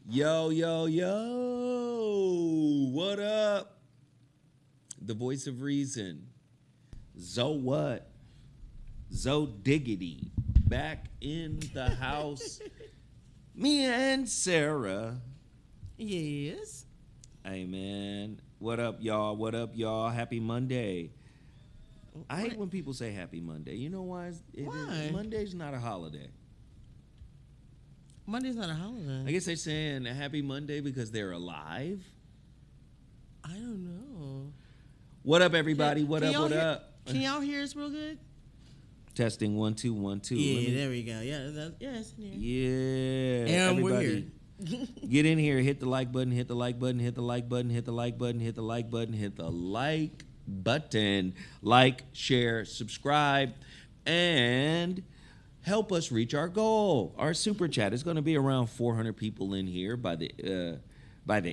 Yo, yo, yo. What up? The voice of reason. ZoWhat? Diggity. Back in the house. Me and Sarah. Yes. Hey, man. What up, y'all? What up, y'all? Happy Monday. I hate when people say happy Monday. You know why? Why? Monday's not a holiday. Monday's not a holiday. I guess they're saying happy Monday because they're alive. I don't know. What up, everybody? What up? Can y'all hear us real good? Testing 1 2 1 2. Yeah, there we go. Yeah, it's in here. Yeah. And everybody, we're here. get in here. Hit the like button. Hit the like button. Hit the like button. Hit the like button. Hit the like button. Hit the like button. Like, share, subscribe, and help us reach our goal. Our super chat is going to be around 400 people in here by the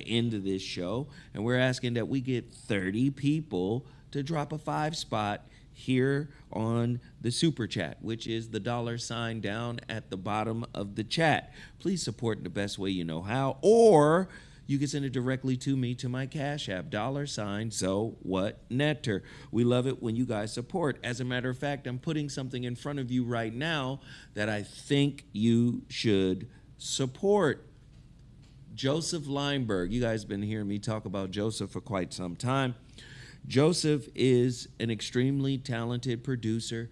end of this show, and we're asking that we get 30 people to drop a 5 spot here on the super chat, which is the $ down at the bottom of the chat. Please support in the best way you know how, or you can send it directly to me to my Cash App, $ZoWhatNetter. We love it when you guys support. As a matter of fact, I'm putting something in front of you right now that I think you should support. Josef Leimberg. You guys have been hearing me talk about Josef for quite some time. Josef is an extremely talented producer.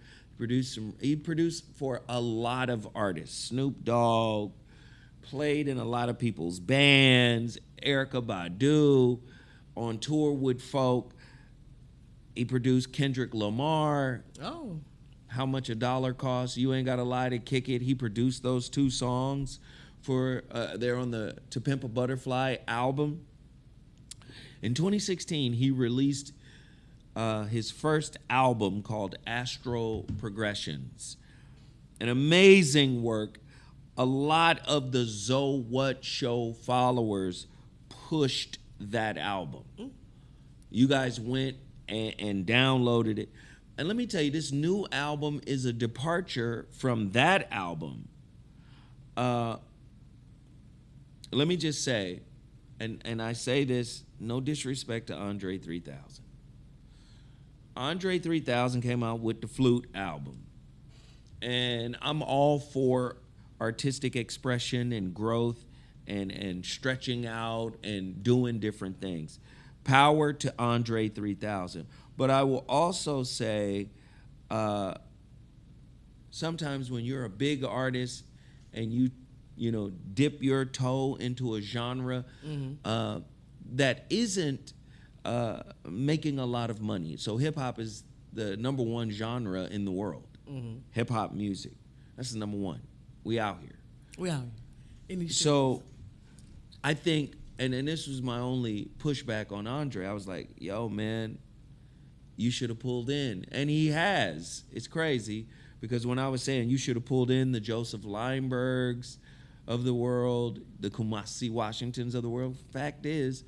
He produced for a lot of artists. Snoop Dogg, played in a lot of people's bands, Erykah Badu, on tour with folk. He produced Kendrick Lamar. Oh. How Much a Dollar Costs? You Ain't Gotta Lie to Kick It. He produced those 2 songs for they're on the To Pimp a Butterfly album. In 2016, he released his first album called Astral Progressions. An amazing work. A lot of the ZoWhat show followers pushed that album. You guys went and downloaded it. And let me tell you, this new album is a departure from that album. Let me just say, and I say this, no disrespect to Andre 3000. Andre 3000 came out with the Flute album. And I'm all for artistic expression and growth and stretching out and doing different things. Power to Andre 3000. But I will also say sometimes when you're a big artist and you dip your toe into a genre that isn't making a lot of money. So hip-hop is the #1 genre in the world. Hip-hop music. That's the #1. We out here. So I think, and this was my only pushback on Andre. I was like, yo, man, you should have pulled in. And he has. It's crazy because when I was saying you should have pulled in the Josef Leimbergs of the world, the Kumasi Washingtons of the world, fact is,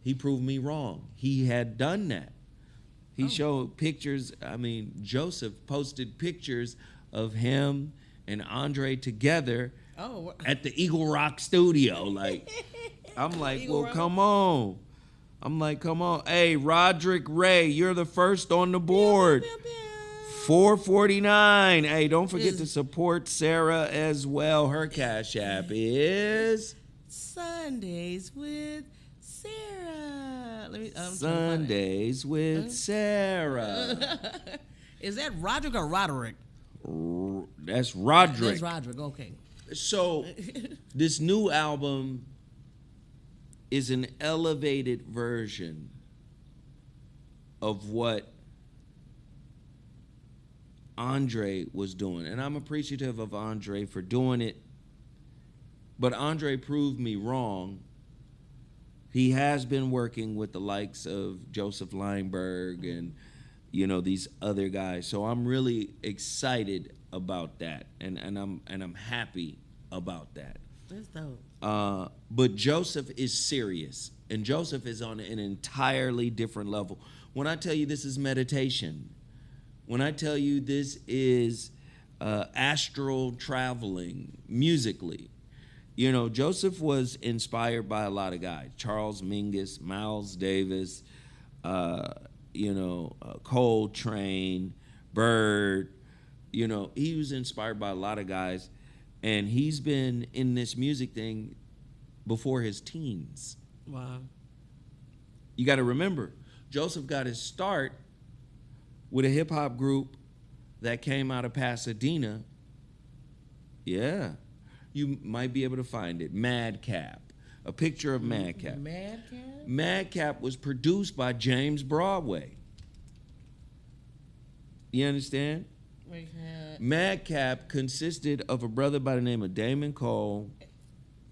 he proved me wrong. He had done that. He showed pictures. I mean, Josef posted pictures of him and Andre together at the Eagle Rock studio. Like, I'm like, well, come on. I'm like, come on. Hey, Roderick Ray, you're the first on the board. $4.49. Hey, don't forget to support Sarah as well. Her Cash App is Sundays with Sarah. Sundays with Sarah. Is that Roderick or Roderick? That's Roderick. That's Roderick, okay. So this new album is an elevated version of what Andre was doing. And I'm appreciative of Andre for doing it. But Andre proved me wrong. He has been working with the likes of Josef Leimberg and these other guys. So I'm really excited about that. And I'm happy about that. That's dope. But Josef is serious. And Josef is on an entirely different level. When I tell you this is meditation, when I tell you this is astral traveling musically, You know, Joseph was inspired by a lot of guys. Charles Mingus, Miles Davis, Coltrane, Bird. You know, he was inspired by a lot of guys. And he's been in this music thing before his teens. Wow. You got to remember, Joseph got his start with a hip-hop group that came out of Pasadena. Yeah. You might be able to find it. Madcap. A picture of Madcap. Madcap? Madcap was produced by James Broadway. You understand? Madcap consisted of a brother by the name of Damon Cole.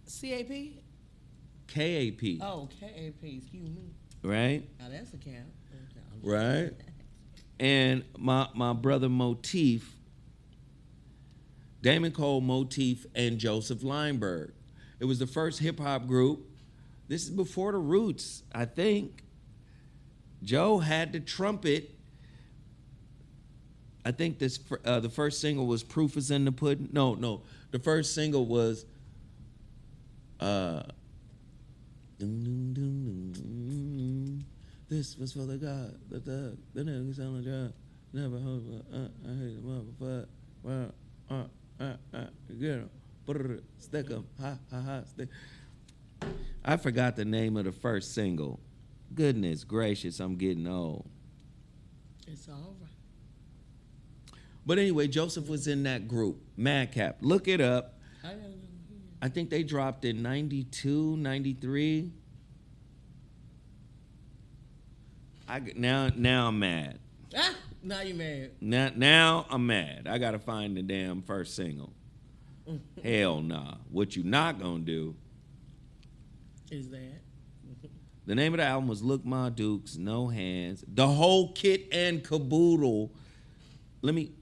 C-A-P? K-A-P. Oh, K-A-P. Excuse me. Right? Now that's a cap. Right? And my brother Motif, Damon Cole, Motif, and Joseph Leimberg. It was the first hip-hop group. This is before the Roots, I think. Joe had the trumpet. I think the first single was Proof is in the Pudding. No. The first single was This was for the God, the thug, the niggas on the job. Never hope, I hate the motherfucker. Get him, stick him, stick. I forgot the name of the first single. Goodness gracious, I'm getting old. It's all right. But anyway, Joseph was in that group, Madcap. Look it up. I think they dropped in 92, 93. Now I'm mad. Now you mad. Now I'm mad. I gotta find the damn first single. Hell nah. What you not gonna do is that the name of the album was Look Ma Dukes, No Hands, the whole kit and caboodle. Let me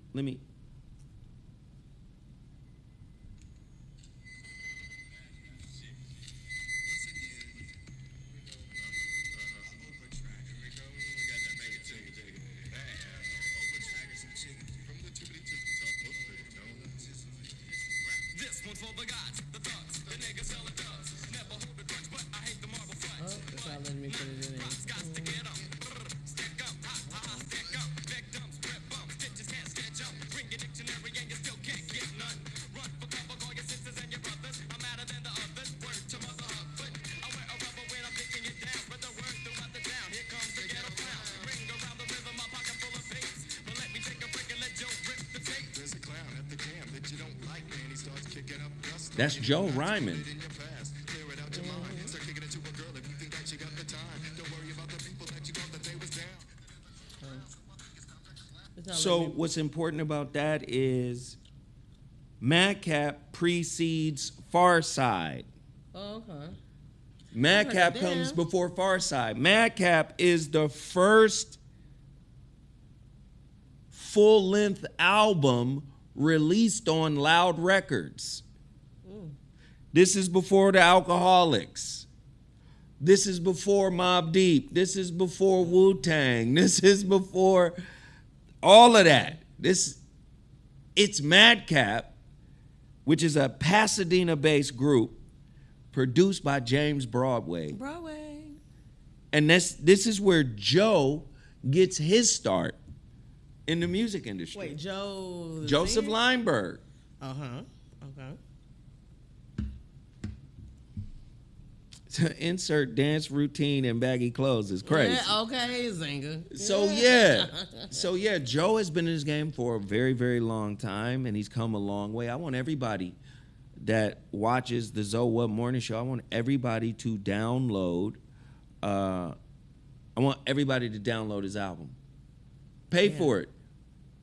it's not letting me put it in there. That's Joe Ryman. So what's important about that is Madcap precedes Farside. Oh, okay. Madcap comes before Farside. Madcap is the first full-length album released on Loud Records. This is before the Alcoholics. This is before Mobb Deep. This is before Wu-Tang. This is before all of that. It's Madcap, which is a Pasadena-based group produced by James Broadway. And this is where Joe gets his start in the music industry. Wait, Joseph Leimberg. Uh-huh. Okay. To insert dance routine and baggy clothes is crazy. Yeah, okay, Zinga. So yeah, Joe has been in this game for a very, very long time, and he's come a long way. I want everybody that watches the ZoWhat Morning Show, I want everybody to download. I want everybody to download his album. Pay for it.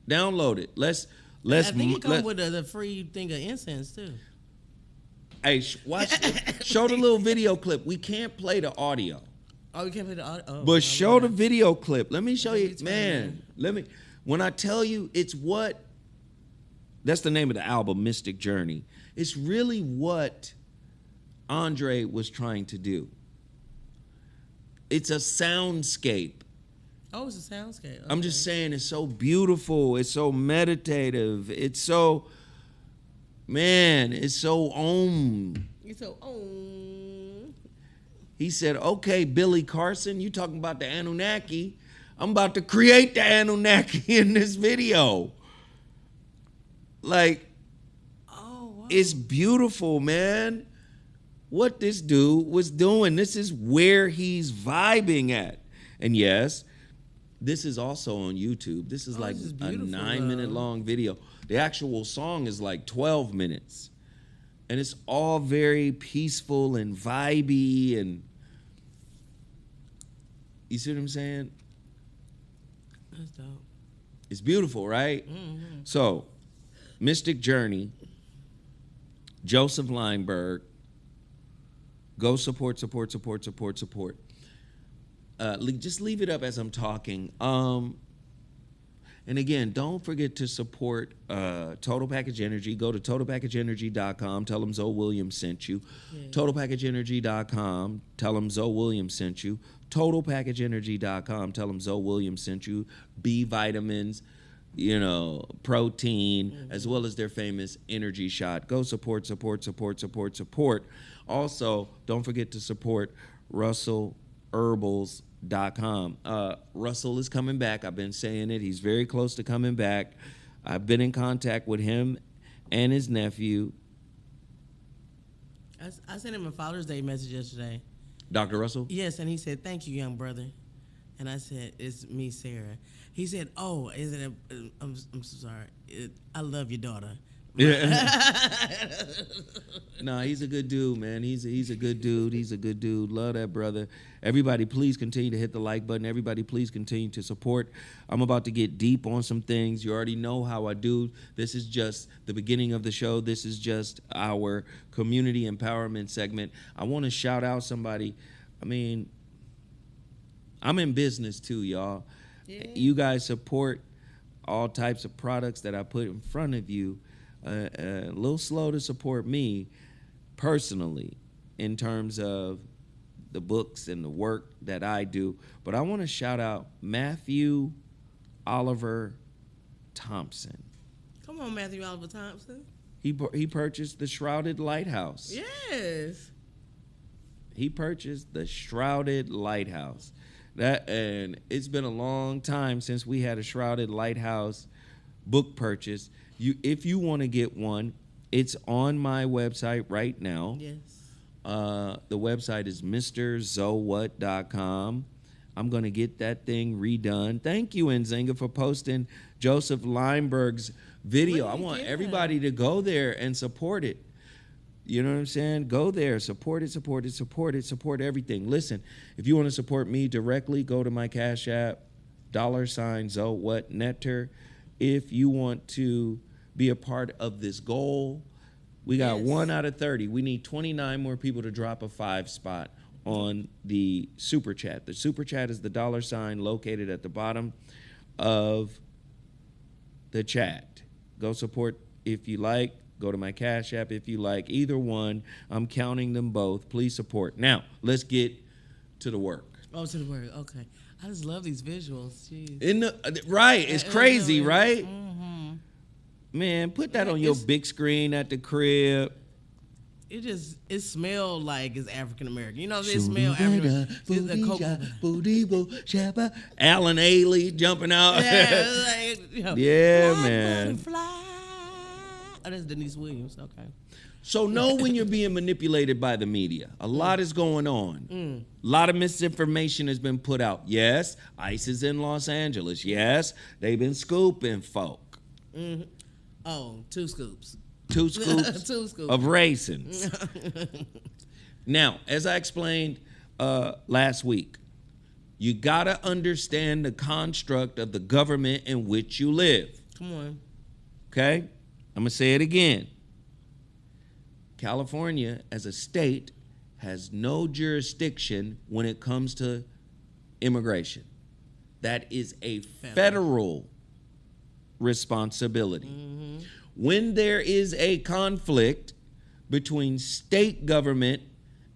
Download it. Let's. I think it comes with the free thing of incense too. Hey, watch. Show the little video clip. We can't play the audio. Oh, we can't play the audio. Oh, but show the video clip. Let me show you, man. When I tell you, it's what. That's the name of the album, Mystic Journey. It's really what Andre was trying to do. It's a soundscape. Oh, it's a soundscape. Okay. I'm just saying, it's so beautiful. It's so meditative. It's so, man, it's so You so, oh. He said, okay, Billy Carson, you talking about the Anunnaki. I'm about to create the Anunnaki in this video. Like, Oh, wow. it's beautiful, man. What this dude was doing. This is where he's vibing at. And yes, this is also on YouTube. This is like this is a beautiful, 9-minute though. long video. The actual song is like 12 minutes. And it's all very peaceful and vibey. And you see what I'm saying? That's dope. It's beautiful, right? Mm-hmm. So, Mystic Journey, Josef Leimberg, go support. Just leave it up as I'm talking. And again, don't forget to support Total Package Energy. Go to totalpackageenergy.com. Tell them Zoe Williams sent you. Yeah. Totalpackageenergy.com. Tell them Zoe Williams sent you. Totalpackageenergy.com. Tell them Zoe Williams sent you. B vitamins, protein, as well as their famous energy shot. Go support. Also, don't forget to support RussellHerbals.com. Russell is coming back. I've been saying it. He's very close to coming back. I've been in contact with him and his nephew. I sent him a Father's Day message yesterday. Dr. Russell? Yes, and he said, "Thank you, young brother." And I said, "It's me, Sarah." He said, "Oh, is it? I'm so sorry. I love your daughter." Yeah. No, he's a good dude, man. He's a good dude. He's a good dude. Love that brother. Everybody, please continue to hit the like button. Everybody, please continue to support. I'm about to get deep on some things. You already know how I do. This is just the beginning of the show. This is just our community empowerment segment. I want to shout out somebody. I mean, I'm in business too, y'all. Yeah. You guys support all types of products that I put in front of you. A little slow to support me personally in terms of the books and the work that I do. But I want to shout out Matthew Oliver Thompson. Come on, Matthew Oliver Thompson. He purchased the Shrouded Lighthouse. Yes. He purchased the Shrouded Lighthouse. And it's been a long time since we had a Shrouded Lighthouse book purchase. If you want to get one, it's on my website right now. Yes. The website is MrZoWhat.com. I'm going to get that thing redone. Thank you, Nzinga, for posting Josef Leimberg's video. I want everybody to go there and support it. You know what I'm saying? Go there, support it, support everything. Listen, if you want to support me directly, go to my Cash App, $ZoWhat Netter. If you want to be a part of this goal, we got 1 out of 30. We need 29 more people to drop a 5 spot on the Super Chat. The Super Chat is the $ located at the bottom of the chat. Go support if you like. Go to my Cash App if you like. Either one. I'm counting them both. Please support. Now, let's get to the work. Oh, to the work. Okay. I just love these visuals. Jeez. It's crazy, right? Mm-hmm. Man, put that on your big screen at the crib. It smelled like it's African American. You know, it smelled African American. Alan Ailey jumping out. Yeah, man. Fly. Oh, that's Denise Williams. Okay. So know when you're being manipulated by the media. A lot is going on. A lot of misinformation has been put out. Yes, ICE is in Los Angeles. Yes, they've been scooping folk. Mm-hmm. Oh, 2 scoops. 2 scoops 2 scoops of raisins. Now, as I explained last week, you got to understand the construct of the government in which you live. Come on. Okay? I'm going to say it again. California, as a state, has no jurisdiction when it comes to immigration. That is a federal responsibility. Mm-hmm. When there is a conflict between state government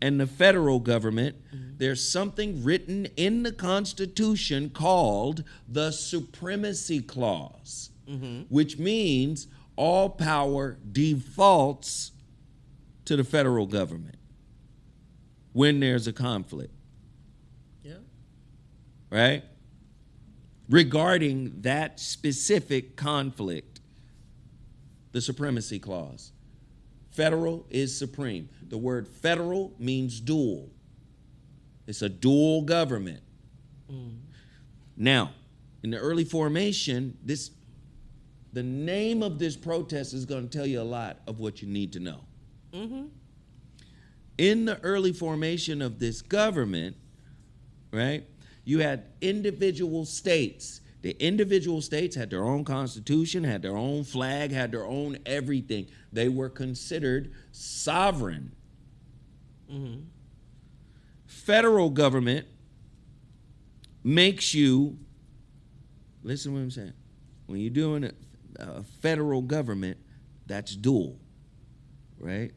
and the federal government, there's something written in the Constitution called the Supremacy Clause, which means all power defaults to the federal government when there's a conflict. Yeah. Right? Regarding that specific conflict, the supremacy clause. Federal is supreme. The word federal means dual. It's a dual government. Now, in the early formation, the name of this protest is going to tell you a lot of what you need to know. In the early formation of this government, right, you had individual states. The individual states had their own constitution, had their own flag, had their own everything. They were considered sovereign. Federal government makes you, listen to what I'm saying, when you're doing a federal government, that's dual, right?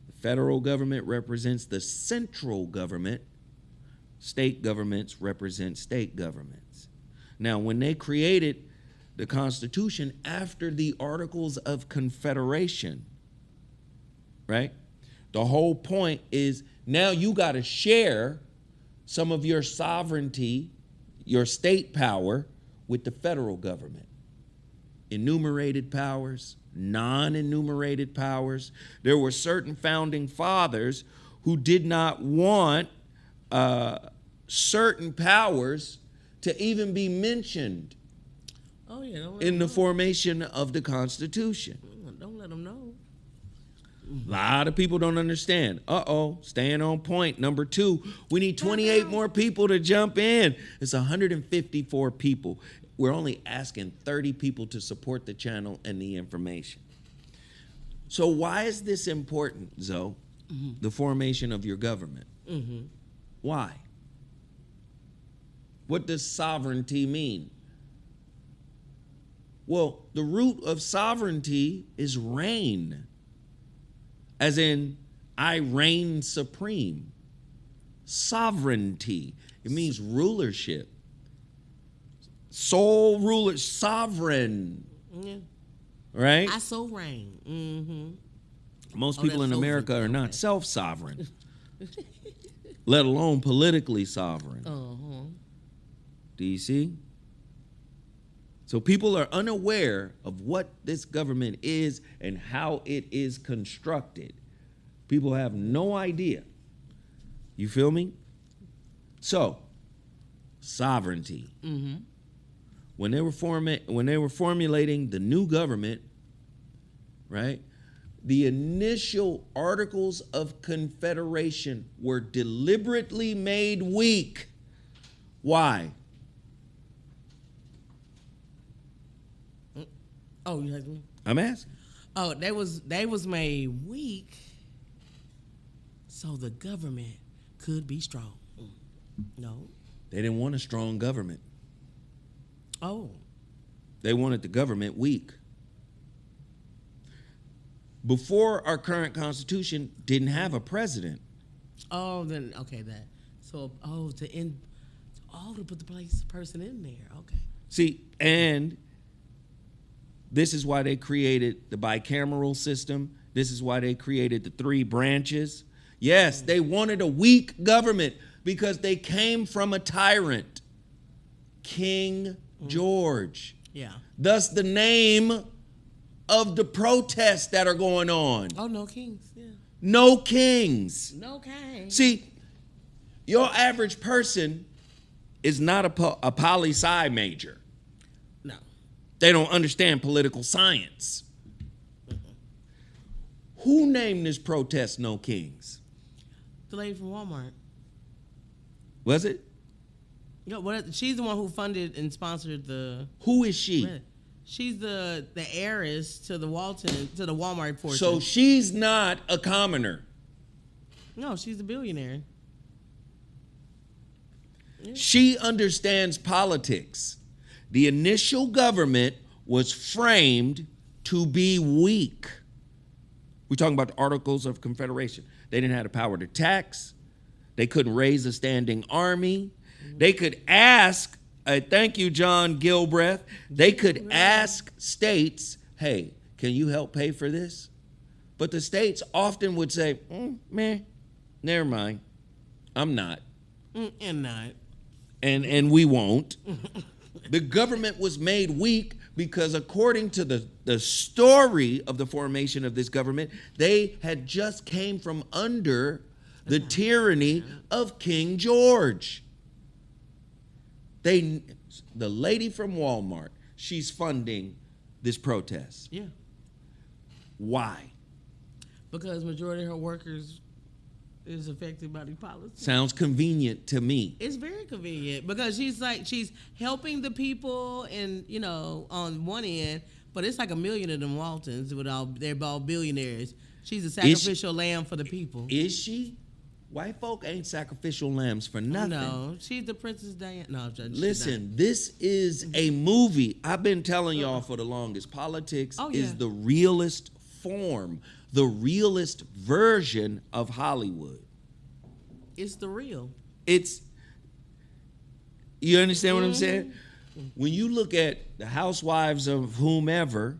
The federal government represents the central government. State governments represent state governments. Now, when they created the Constitution after the Articles of Confederation, right? The whole point is now you got to share some of your sovereignty, your state power, with the federal government. Enumerated powers, non-enumerated powers. There were certain founding fathers who did not want certain powers to even be mentioned in the formation of the Constitution. Don't let them know. A lot of people don't understand. Staying on point. Number 2, we need 28 more people to jump in. It's 154 people. We're only asking 30 people to support the channel and the information. So why is this important, Zo? The formation of your government. Why? What does sovereignty mean? Well, the root of sovereignty is reign. As in, I reign supreme. Sovereignty. It means rulership. Sole ruler, sovereign. Right? I so reign. Most people in America are not self-sovereign, let alone politically sovereign. Do you see? So people are unaware of what this government is and how it is constructed. People have no idea. You feel me? So, sovereignty. When they were formulating the new government, right? The initial Articles of Confederation were deliberately made weak. Why? Oh, you asking me? I'm asking. Oh, they was made weak so the government could be strong. No. They didn't want a strong government. Oh. They wanted the government weak. Before our current Constitution didn't have a president. Oh, then okay, that. So to put the person in there. Okay. See, and this is why they created the bicameral system. This is why they created the 3 branches. Yes, they wanted a weak government because they came from a tyrant, King George. Yeah. Thus the name of the protests that are going on. Oh, no kings. Yeah. No kings. No kings. See, your average person is not a poli-sci major. No. They don't understand political science. Who named this protest No Kings? The lady from Walmart. Was it? Yeah, she's the one who funded and sponsored the. Who is she? She's the heiress to the Walmart fortune. So she's not a commoner. No, she's a billionaire. Yeah. She understands politics. The initial government was framed to be weak. We're talking about the Articles of Confederation. They didn't have the power to tax. They couldn't raise a standing army. They could ask, thank you, John Gilbreth. They could ask states, hey, can you help pay for this? But the states often would say, man, never mind. I'm not. And not. And we won't. The government was made weak because according to the story of the formation of this government, they had just came from under the tyranny of King George. The lady from Walmart, she's funding this protest. Yeah. Why? Because majority of her workers is affected by the policy. Sounds convenient to me. It's very convenient because she's helping the people and, on one end, but it's like a million of them Waltons they're all billionaires. She's a sacrificial lamb for the people. Is she? White folk ain't sacrificial lambs for nothing. No, she's the Princess Diana. No, listen, this is a movie. I've been telling y'all for the longest. Politics is the realest form, the realest version of Hollywood. It's the real. You understand what I'm saying? When you look at the housewives of whomever,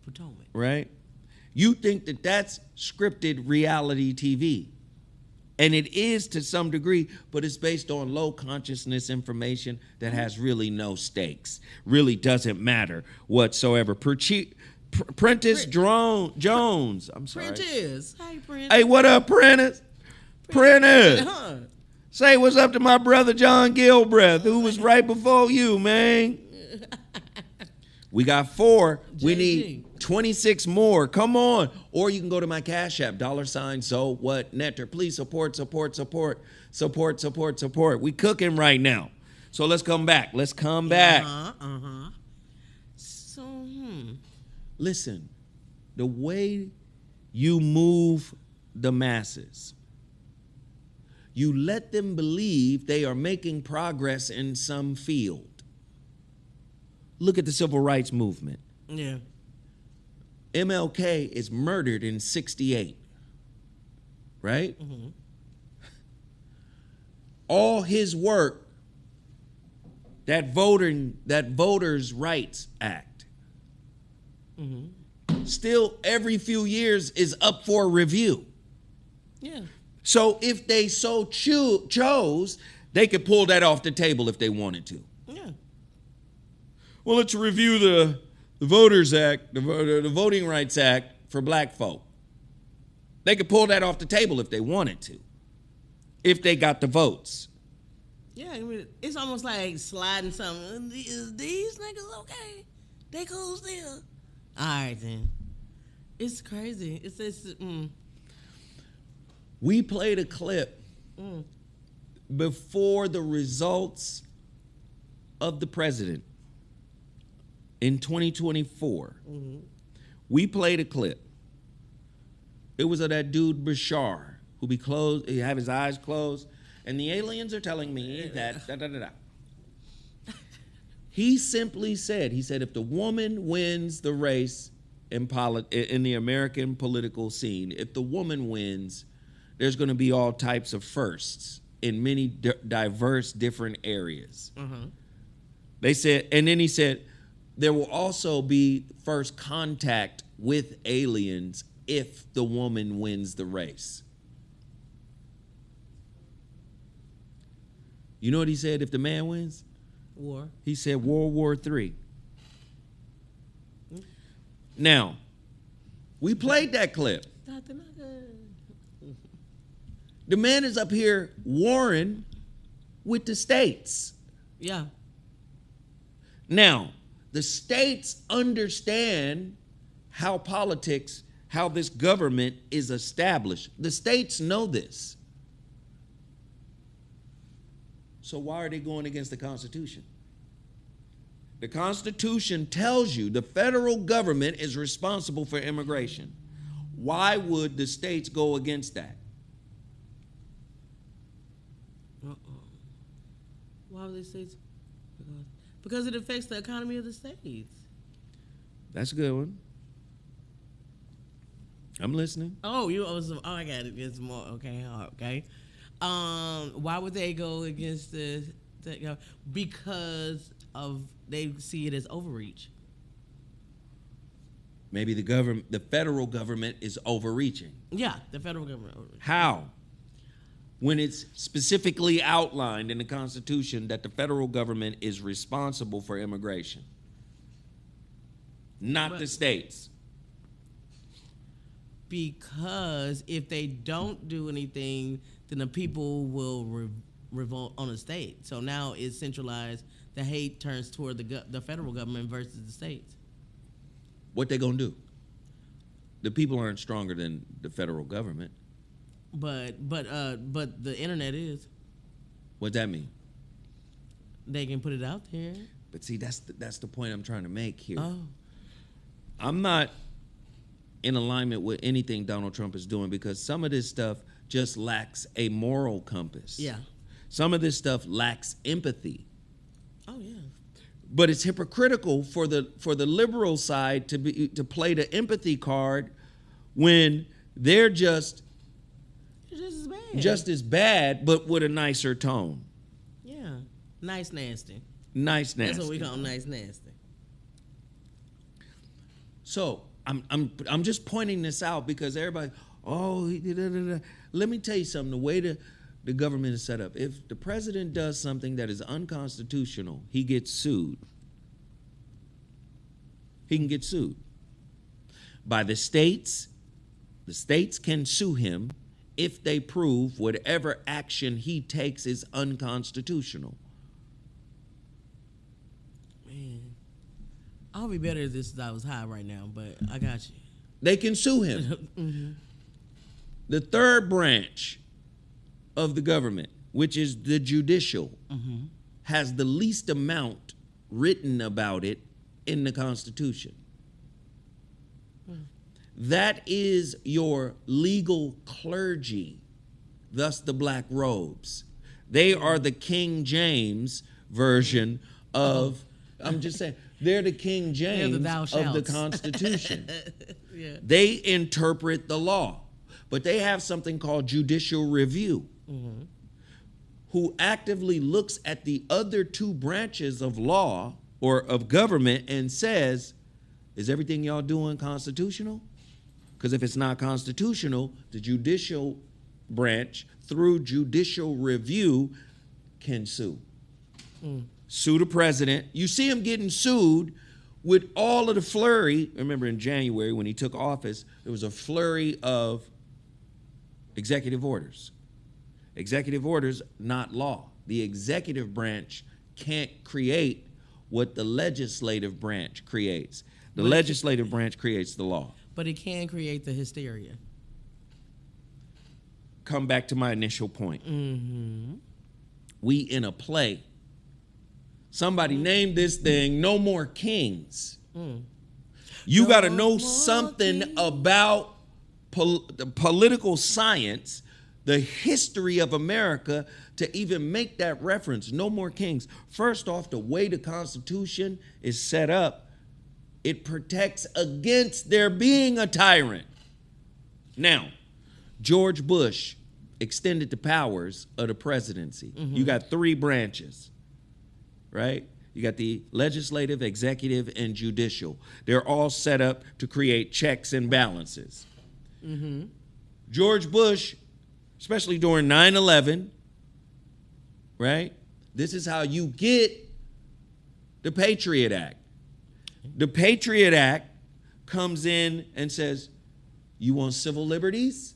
Potomac, right? You think that that's scripted reality TV. And it is to some degree, but it's based on low consciousness information that has really no stakes, really doesn't matter whatsoever. Prentice Jones. I'm sorry. Prentice. Hey, Prentice. Hey, what up, Prentice? Prentice. Say what's up to my brother John Gilbreth, who was right before you, man. We got 4. We need 26 more. Come on. Or you can go to my Cash App, $ZoWhat Netter. Please support. We cooking right now. So let's come back. So, Listen, the way you move the masses, you let them believe they are making progress in some field. Look at the civil rights movement. Yeah. MLK is murdered in 1968, right? All his work, that Voters' Rights Act, still every few years is up for review. Yeah. So if they so chose, they could pull that off the table if they wanted to. Yeah. Well, let's review the Voters Act, the Voting Rights Act for black folk. They could pull that off the table if they wanted to, if they got the votes. Yeah, I mean, it's almost like sliding something. Is these niggas okay? They cool still? All right, then. It's crazy. We played a clip before the results of the president in 2024. We played a clip. It was of that dude Bashar who he have his eyes closed, and the aliens are telling me that He simply said, if the woman wins the race in the American political scene, if the woman wins, there's going to be all types of firsts in many diverse different areas. They said, and then he said, there will also be first contact with aliens if the woman wins the race. You know what he said if the man wins? War. He said World War III. Now, we played that clip. The man is up here warring with the states. Yeah. Now, the states understand how this government is established. The states know this. So why are they going against the Constitution? The Constitution tells you the federal government is responsible for immigration. Why would the states go against that? Why would they say? Because it affects the economy of the states. That's a good one. I'm listening. Oh, I got it. It's more okay. Okay. Why would they go against the because of they see it as overreach. Maybe the federal government is overreaching. Yeah, the federal government. How? When it's specifically outlined in the Constitution that the federal government is responsible for immigration, not the states. Because if they don't do anything, then the people will revolt on the state. So now it's centralized. The hate turns toward the federal government versus the states. What they gonna do? The people aren't stronger than the federal government. But the internet is. What's that mean? They can put it out there. But see, that's the point I'm trying to make here. Oh. I'm not in alignment with anything Donald Trump is doing because some of this stuff just lacks a moral compass. Yeah. Some of this stuff lacks empathy. Oh yeah. But it's hypocritical for the liberal side to play the empathy card when they're just as bad, but with a nicer tone. Yeah. Nice nasty. Nice nasty. That's what we call nice nasty. So I'm just pointing this out because everybody, let me tell you something. The way the government is set up, if the president does something that is unconstitutional, he gets sued. He can get sued by the states. The states can sue him if they prove whatever action he takes is unconstitutional. Man, I'll be better if I was high right now, but I got you. They can sue him. Mm-hmm. The third branch of the government, which is the judicial, Mm-hmm. has the least amount written about it in the Constitution. That is your legal clergy, thus the black robes. They are the King James version of, I'm just saying, they're the King James of the Constitution. Yeah. They interpret the law, but they have something called judicial review, Mm-hmm. who actively looks at the other two branches of law or of government and says, is everything y'all doing constitutional? Because if it's not constitutional, the judicial branch, through judicial review, can sue. Sue the president. You see him getting sued with all of the flurry. Remember in January when he took office, there was a flurry of executive orders. Executive orders, not law. The executive branch can't create what the legislative branch creates. The legislative branch creates the law. But it can create the hysteria. Come back to my initial point. Mm-hmm. We in a play. Somebody named this thing No More Kings. You got to know something about the political science, the history of America, to even make that reference. No more kings. First off, the way the Constitution is set up, it protects against there being a tyrant. Now, George Bush extended the powers of the presidency. Mm-hmm. You got three branches, right? You got the legislative, executive, and judicial. They're all set up to create checks and balances. Mm-hmm. George Bush, especially during 9/11, right? This is how you get the Patriot Act. The Patriot Act comes in and says, you want civil liberties?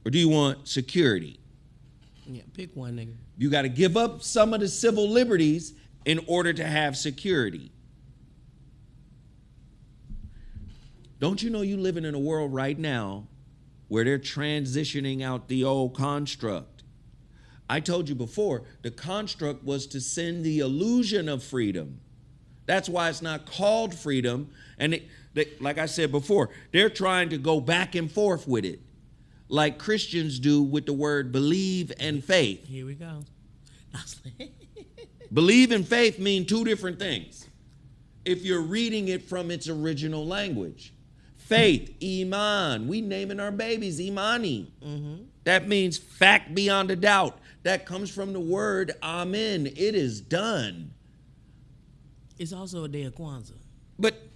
Or do you want security? Yeah, pick one, nigga. You got to give up some of the civil liberties in order to have security. Don't you know you living in a world right now where they're transitioning out the old construct? I told you before, the construct was to send the illusion of freedom. That's why it's not called freedom. And like I said before, they're trying to go back and forth with it, like Christians do with the word believe and faith. Here we go. Believe and faith mean two different things if you're reading it from its original language. Faith, iman. We naming our babies imani. Mm-hmm. That means fact beyond a doubt. That comes from the word amen. It is done. It's also a day of Kwanzaa. But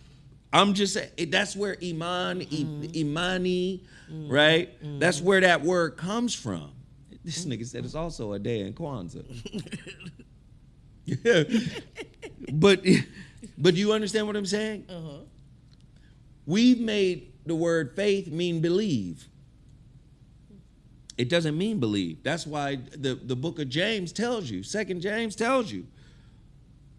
I'm just saying, that's where imani, right? That's where that word comes from. This nigga said it's also a day in Kwanzaa. But you understand what I'm saying? Uh-huh. We've made the word faith mean believe. It doesn't mean believe. That's why the book of James tells you, 2 James tells you,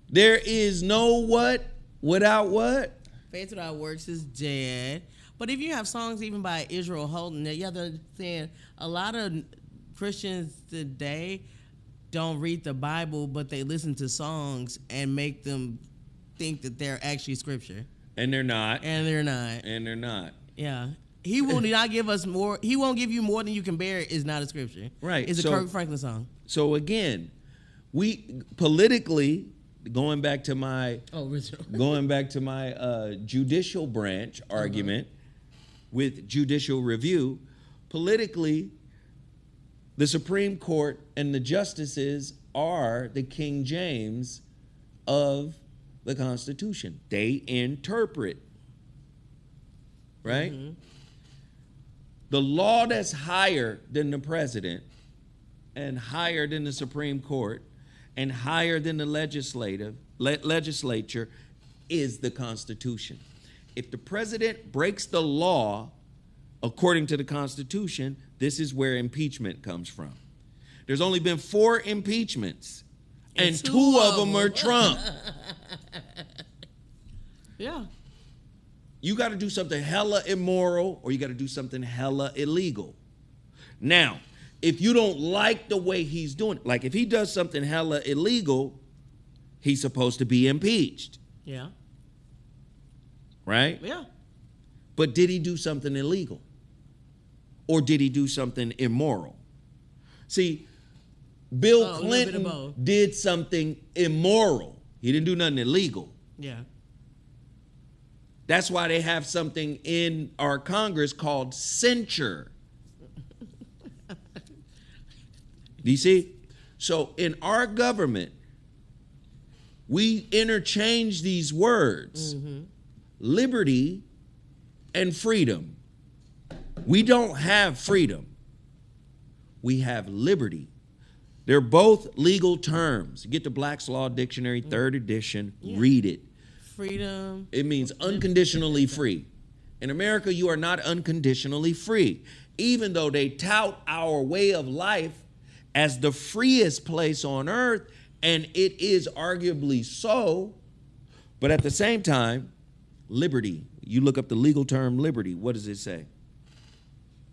there is no what without what? Faith without works is dead. But if you have songs even by Israel Houghton, you have to understand a lot of Christians today don't read the Bible, but they listen to songs and make them think that they're actually scripture. And they're not. And they're not. And they're not. Yeah. He will not give us more. He won't give you more than you can bear is not a scripture. Right. It's a Kirk Franklin song. So again, we politically, going back to my judicial branch argument with judicial review, politically, the Supreme Court and the justices are the King James of the Constitution. They interpret, right? Mm-hmm. The law that's higher than the president and higher than the Supreme Court and higher than the legislature is the Constitution. If the president breaks the law according to the Constitution, this is where impeachment comes from. There's only been 4 impeachments, and 2 of them are Trump. Yeah. You got to do something hella immoral or you got to do something hella illegal. Now, if you don't like the way he's doing it, like if he does something hella illegal, he's supposed to be impeached. Yeah. Right? Yeah. But did he do something illegal? Or did he do something immoral? See, Bill Clinton did something immoral. He didn't do nothing illegal. Yeah. That's why they have something in our Congress called censure. Do you see? So in our government, we interchange these words, liberty and freedom. We don't have freedom. We have liberty. They're both legal terms. Get the Black's Law Dictionary, 3rd edition, read it. Freedom. It means unconditionally free. In America, you are not unconditionally free. Even though they tout our way of life as the freest place on earth, and it is arguably so, but at the same time, liberty. You look up the legal term liberty. What does it say?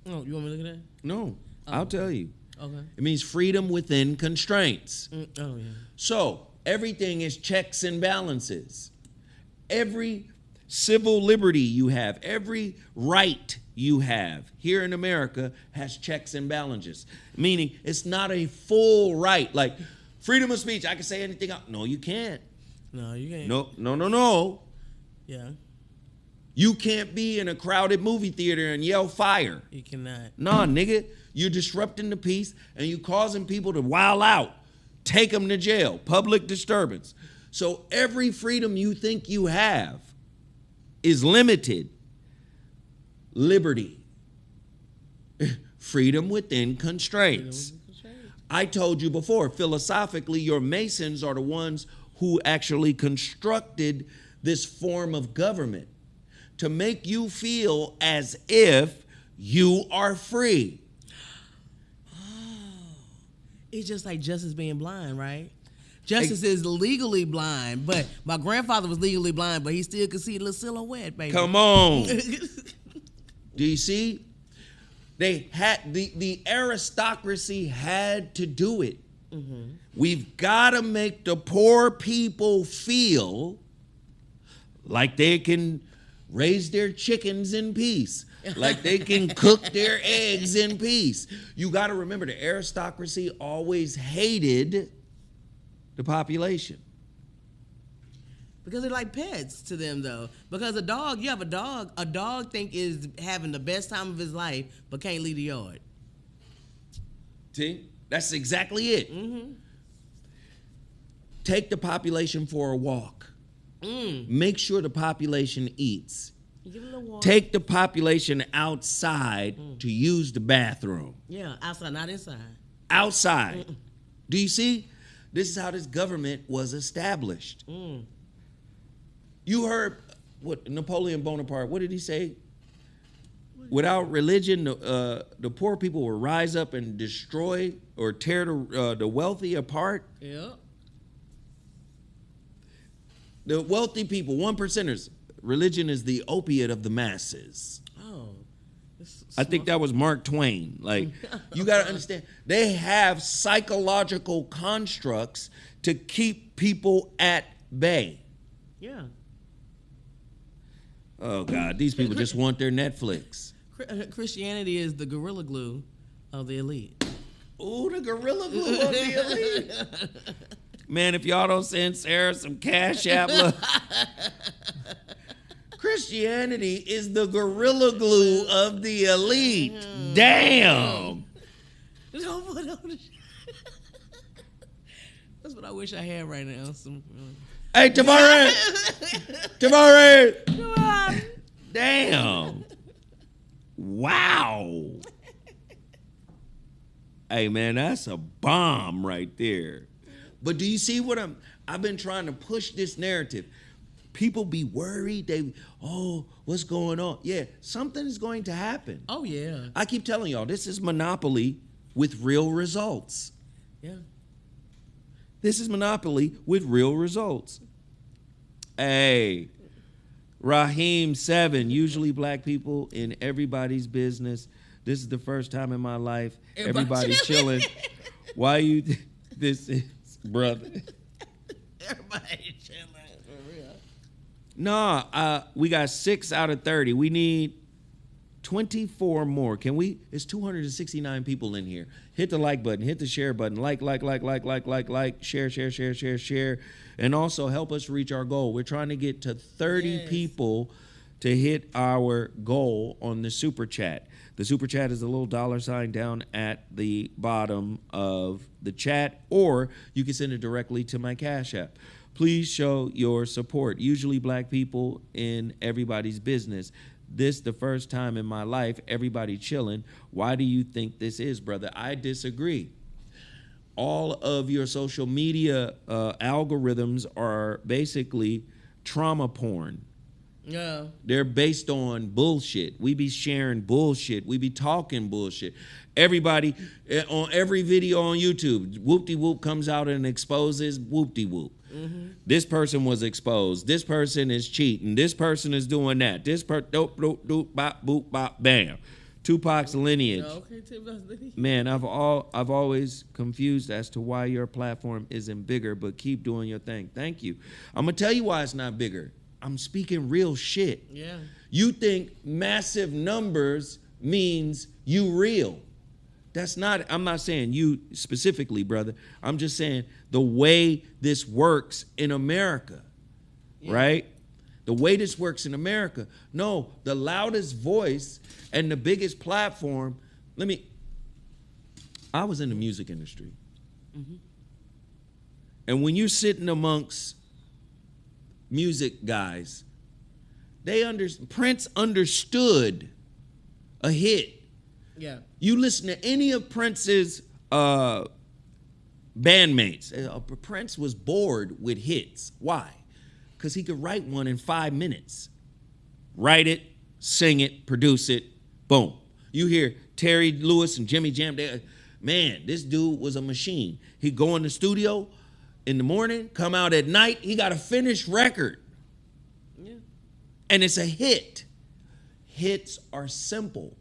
Oh, you want me to look at that? No, I'll tell you. Okay. It means freedom within constraints. Oh, yeah. So everything is checks and balances. Every civil liberty you have, every right you have here in America has checks and balances, meaning it's not a full right. Like freedom of speech, I can say anything else. No, you can't. No, you can't. No. Yeah. You can't be in a crowded movie theater and yell fire. You cannot. Nah, nigga, you're disrupting the peace and you causing people to wild out. Take them to jail, public disturbance. So every freedom you think you have is limited. Liberty. Freedom within constraints. I told you before, philosophically, your Masons are the ones who actually constructed this form of government to make you feel as if you are free. Oh, it's just like justice being blind, right? Justice is legally blind, but my grandfather was legally blind, but he still could see a little silhouette, baby. Come on. Do you see? They had the aristocracy had to do it. Mm-hmm. We've got to make the poor people feel like they can raise their chickens in peace, like they can cook their eggs in peace. You got to remember, the aristocracy always hated the population. Because they're like pets to them, though. Because a dog think is having the best time of his life, but can't leave the yard. See? That's exactly it. Mm-hmm. Take the population for a walk. Make sure the population eats. Give a little water. Take the population outside to use the bathroom. Yeah, outside, not inside. Outside. Do you see? This is how this government was established. You heard what Napoleon Bonaparte, what did he say? Without religion, the poor people will rise up and destroy or tear the wealthy apart. Yep. The wealthy people, 1%ers, religion is the opiate of the masses. Oh. I think that was Mark Twain. Like, you got to understand, they have psychological constructs to keep people at bay. Yeah. Oh, God, these people just want their Netflix. Christianity is the gorilla glue of the elite. Ooh, the gorilla glue of the elite. Man, if y'all don't send Sarah some Cash App, look. Christianity is the gorilla glue of the elite. Damn. That's what I wish I had right now. Hey, Tavares. Tavares. Damn. Wow. Hey, man, that's a bomb right there. But do you see what I've been trying to push this narrative. People be worried. What's going on? Yeah, something is going to happen. Oh, yeah. I keep telling y'all, this is Monopoly with real results. Yeah. This is Monopoly with real results. Hey, Raheem 7, usually black people in everybody's business. This is the first time in my life. Everybody chilling. Why you this is, brother? Everybody chilling. For real. No, we got 6 out of 30. We need 24 more. Can we? It's 269 people in here. Hit the like button. Hit the share button. Like. Share. And also help us reach our goal. We're trying to get to 30 people to hit our goal on the Super Chat. The Super Chat is a little $sign down at the bottom of the chat, or you can send it directly to my Cash App. Please show your support. Usually black people in everybody's business. This the first time in my life, everybody chilling. Why do you think this is, brother? I disagree. All of your social media algorithms are basically trauma porn. Yeah. They're based on bullshit. We be sharing bullshit. We be talking bullshit. Everybody, on every video on YouTube, whoop-de-whoop comes out and exposes whoop-de-whoop. Mm-hmm. This person was exposed. This person is cheating. This person is doing that. This dope, bop, boop, bop, bam. Tupac's lineage. Man, I've always confused as to why your platform isn't bigger, but keep doing your thing. Thank you. I'm going to tell you why it's not bigger. I'm speaking real shit. Yeah. You think massive numbers means you real. That's not, I'm not saying you specifically, brother. I'm just saying the way this works in America, right? The way this works in America. No, the loudest voice and the biggest platform. I was in the music industry. Mm-hmm. And when you're sitting amongst music guys, Prince understood a hit. Yeah. You listen to any of Prince's bandmates. Prince was bored with hits. Why? Because he could write one in 5 minutes. Write it, sing it, produce it, boom. You hear Terry Lewis and Jimmy Jam. Man, this dude was a machine. He'd go in the studio in the morning, come out at night. He got a finished record. Yeah. And it's a hit. Hits are simple.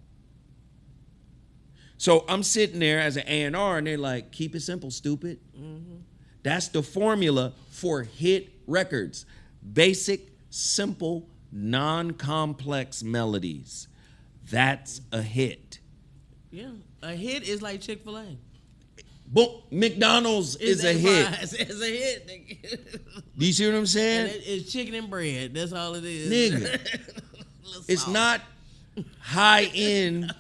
So I'm sitting there as an A&R, and they're like, keep it simple, stupid. Mm-hmm. That's the formula for hit records. Basic, simple, non-complex melodies. That's a hit. Yeah, a hit is like Chick-fil-A. Boom, McDonald's is a hit. It's a hit. Do you see what I'm saying? And it's chicken and bread. That's all it is. Nigga, it's not high-end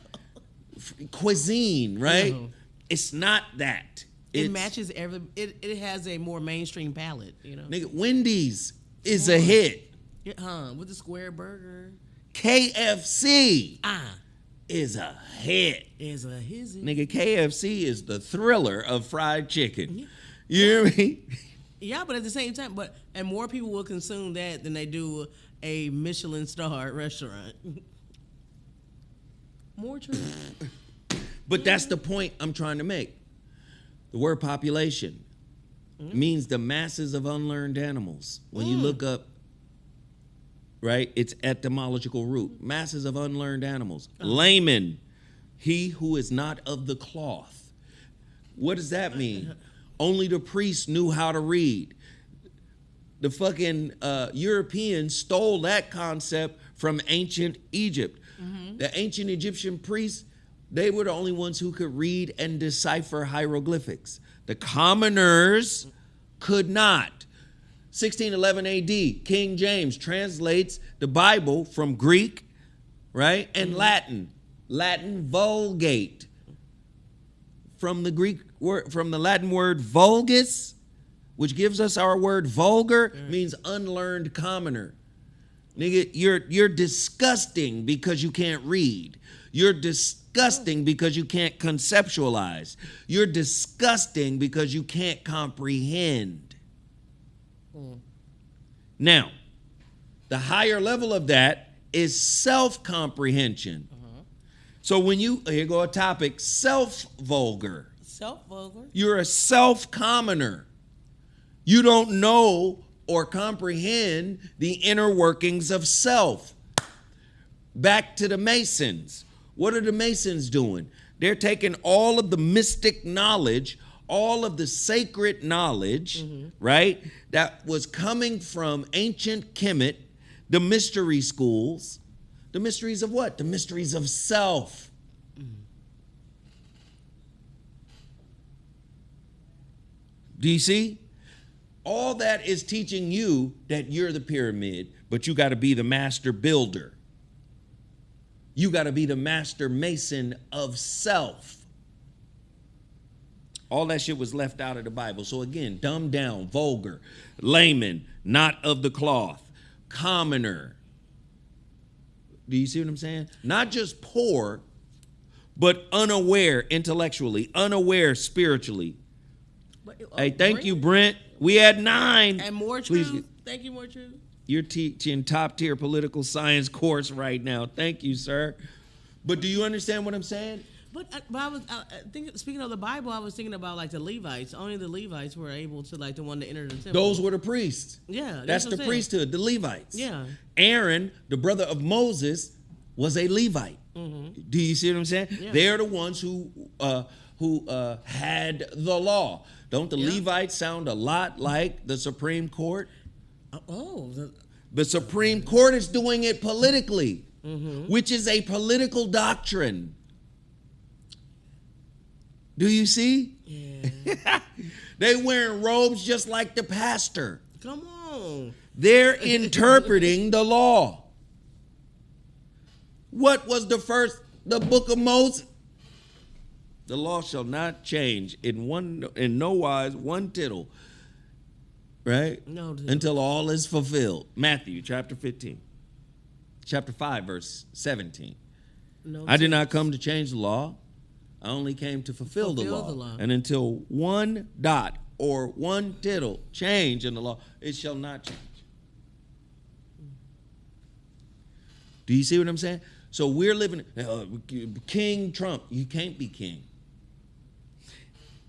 cuisine, right? No. It's not that. It matches it has a more mainstream palette, you know. Nigga, Wendy's is a hit. Yeah, with the square burger. KFC Ah, is a hit. is a hizzy. Nigga, KFC is the Thriller of fried chicken. You hear me? Yeah, but at the same time, and more people will consume that than they do a Michelin star restaurant. More true. But that's the point I'm trying to make. The word population means the masses of unlearned animals. When you look up, right, its etymological root, masses of unlearned animals. Layman, he who is not of the cloth. What does that mean? Only the priests knew how to read. The fucking Europeans stole that concept from ancient Egypt. The ancient Egyptian priests, they were the only ones who could read and decipher hieroglyphics. The commoners could not. 1611 AD, King James translates the Bible from Greek, right, and Latin. Latin Vulgate. From the Greek word, from the Latin word vulgus, which gives us our word vulgar, means unlearned commoner. Nigga, you're disgusting because you can't read. You're disgusting because you can't conceptualize. You're disgusting because you can't comprehend. Now, the higher level of that is self-comprehension. So when here go a topic, self-vulgar. Self-vulgar. You're a self-commoner. You don't know or comprehend the inner workings of self. Back to the Masons. What are the Masons doing? They're taking all of the mystic knowledge, all of the sacred knowledge, right, that was coming from ancient Kemet, the mystery schools. The mysteries of what? The mysteries of self. Do you see? All that is teaching you that you're the pyramid, but you got to be the master builder. You got to be the master mason of self. All that shit was left out of the Bible. So again, dumbed down, vulgar, layman, not of the cloth, commoner. Do you see what I'm saying? Not just poor, but unaware intellectually, unaware spiritually. Hey, thank you, Brent. We had 9. And more truth. Thank you, more truth. You're teaching top tier political science course right now. Thank you, sir. But do you understand what I'm saying? But I was thinking, speaking of the Bible, I was thinking about like the Levites. Only the Levites were able to, like, the one to enter the temple. Those were the priests. Yeah, that's the priesthood, the Levites. Yeah. Aaron, the brother of Moses, was a Levite. Do you see what I'm saying? Yeah. They're the ones who had the law. Don't the Levites sound a lot like the Supreme Court? The Supreme Court is doing it politically, which is a political doctrine. Do you see? Yeah. They wearing robes just like the pastor. Come on. They're interpreting the law. What was the book of Moses? The law shall not change in no wise, one tittle, right? No, until all is fulfilled. Matthew chapter 15, chapter 5, verse 17. No, I did not come to change the law. I only came to fulfill the law. And until one dot or one tittle change in the law, it shall not change. Do you see what I'm saying? So we're living, King Trump, you can't be king.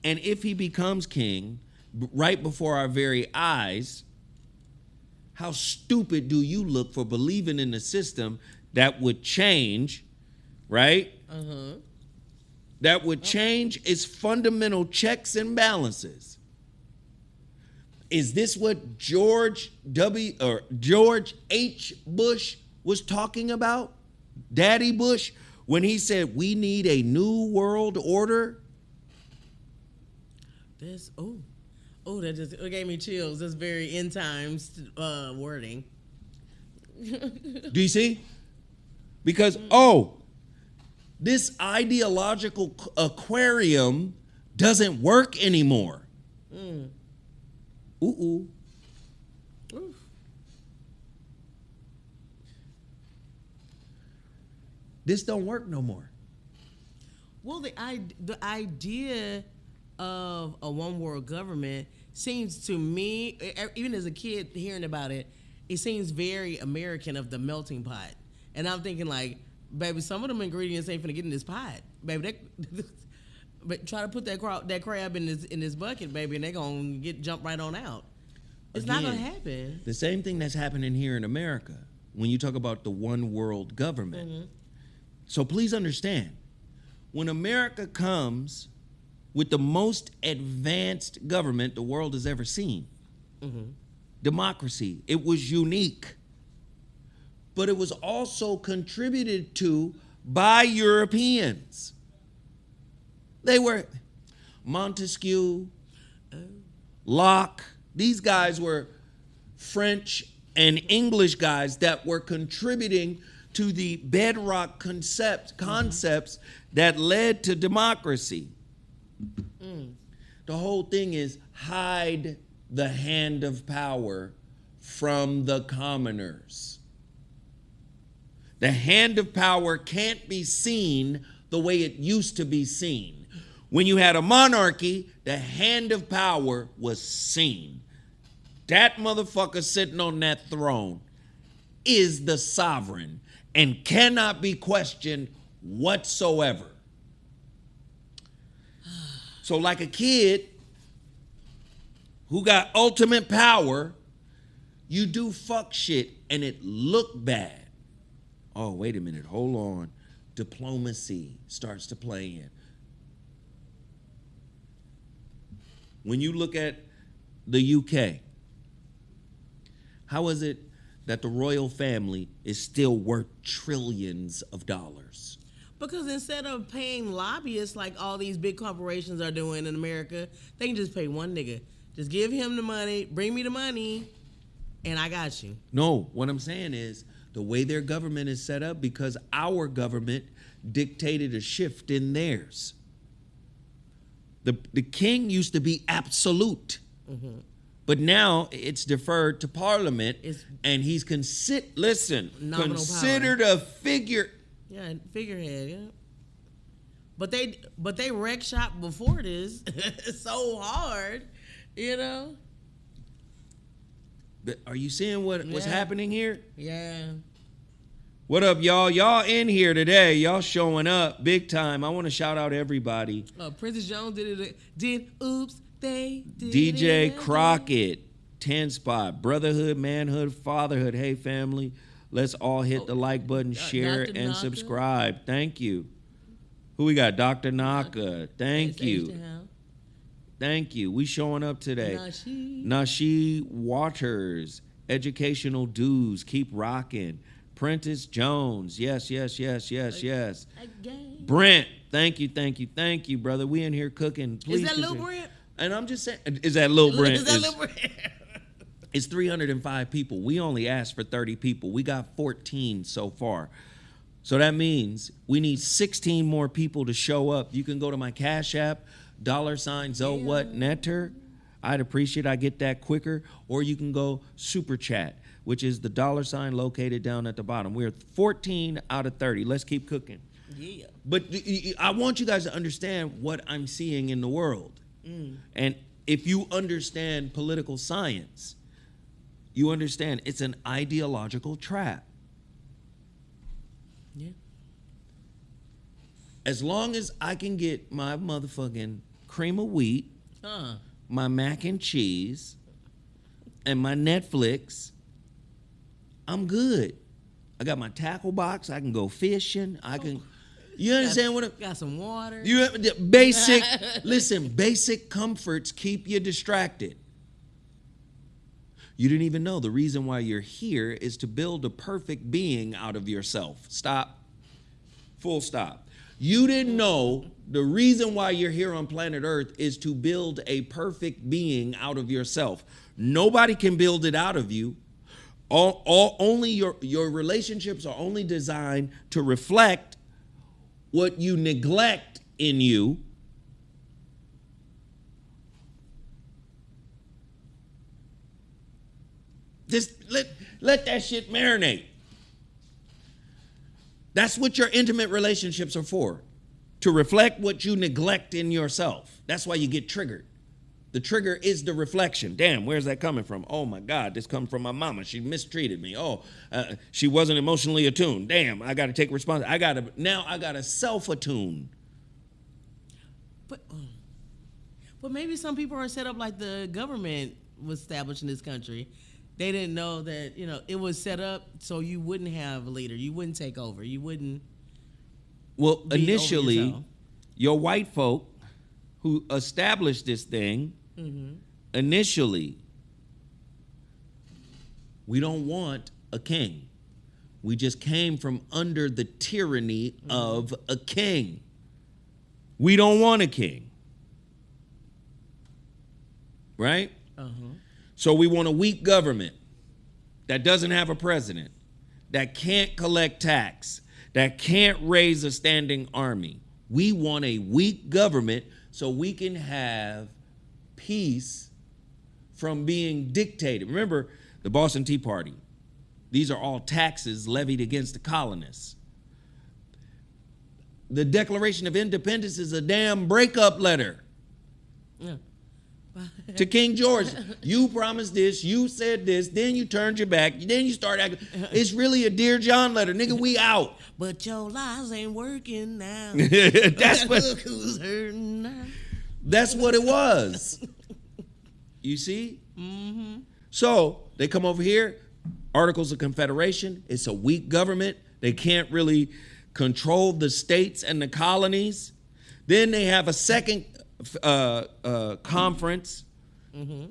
And if he becomes king right before our very eyes, how stupid do you look for believing in a system that would change, right? That would change its fundamental checks and balances. Is this what George H. Bush was talking about? Daddy Bush, when he said we need a new world order? That gave me chills. That's very end times wording. Do you see? Because this ideological aquarium doesn't work anymore. This don't work no more. Well, the idea of a one world government seems to me, even as a kid hearing about it, it seems very American of the melting pot. And I'm thinking like, baby, some of them ingredients ain't finna get in this pot, baby. But try to put that crab in this bucket, baby, and they gonna jump right on out. It's not gonna happen. The same thing that's happening here in America when you talk about the one world government. Mm-hmm. So please understand, when America comes with the most advanced government the world has ever seen, democracy, it was unique. But it was also contributed to by Europeans. They were Montesquieu, Locke. These guys were French and English guys that were contributing to the bedrock concepts that led to democracy. The whole thing is hide the hand of power from the commoners. The hand of power can't be seen the way it used to be seen. When you had a monarchy, the hand of power was seen. That motherfucker sitting on that throne is the sovereign and cannot be questioned whatsoever. So like a kid who got ultimate power, you do fuck shit and it look bad. Oh, wait a minute, hold on. Diplomacy starts to play in. When you look at the UK, how is it that the royal family is still worth trillions of dollars? Because instead of paying lobbyists like all these big corporations are doing in America, they can just pay one nigga. Just give him the money, bring me the money, and I got you. No, what I'm saying is the way their government is set up, because our government dictated a shift in theirs. The king used to be absolute, but now it's deferred to parliament, and he's considered a figure. Yeah, figurehead. Yeah, but they wreck shop before this so hard, you know. But are you seeing what's happening here? Yeah. What up, y'all? Y'all in here today. Y'all showing up big time. I want to shout out everybody. Princess Jones did oops, they did DJ it. Crockett, 10 spot, Brotherhood, Manhood, Fatherhood. Hey, family, let's all hit the like button, share, Dr. and Naka. subscribe. Thank you. Who we got? Dr. Naka. Thank you. Thank you. We showing up today. Nashi Waters, Educational Dues, keep rocking. Prentice Jones, yes. Again. Brent, thank you, brother. We in here cooking. Please is that continue. Lil Brent? And I'm just saying, is that Lil Brent? Is that Lil Brent? It's 305 people. We only asked for 30 people. We got 14 so far. So that means we need 16 more people to show up. You can go to my Cash App, $ZoWhat Netter. I'd appreciate I get that quicker. Or you can go Super Chat, which is the $ located down at the bottom. We're 14 out of 30. Let's keep cooking. Yeah. But I want you guys to understand what I'm seeing in the world. And if you understand political science, you understand it's an ideological trap. Yeah. As long as I can get my motherfucking cream of wheat, my mac and cheese, and my Netflix, I'm good. I got my tackle box. I can go fishing. I can. You understand what? Got some water. Basic. Listen, basic comforts keep you distracted. You didn't even know the reason why you're here is to build a perfect being out of yourself. Stop. Full stop. You didn't know the reason why you're here on planet Earth is to build a perfect being out of yourself. Nobody can build it out of you. Only your relationships are only designed to reflect what you neglect in you. Just let that shit marinate. That's what your intimate relationships are for, to reflect what you neglect in yourself. That's why you get triggered. The trigger is the reflection. Damn, where's that coming from? Oh my God, this comes from my mama. She mistreated me. She wasn't emotionally attuned. Damn, I got to take responsibility. Now I got to self-attune. But maybe some people are set up like the government was established in this country. They didn't know that, it was set up so you wouldn't have a leader. You wouldn't take over. You wouldn't. Well, initially, your white folk who established this thing, initially, we don't want a king. We just came from under the tyranny of a king. We don't want a king. Right? So we want a weak government that doesn't have a president, that can't collect tax, that can't raise a standing army. We want a weak government so we can have peace from being dictated. Remember the Boston Tea Party. These are all taxes levied against the colonists. The Declaration of Independence is a damn breakup letter. Yeah. To King George. You promised this, you said this, then you turned your back, then you start acting. It's really a Dear John letter. Nigga, we out. But your lies ain't working now. That's what, look who's hurting now. That's what it was. You see? So they come over here, Articles of Confederation. It's a weak government. They can't really control the states and the colonies. Then they have a second conference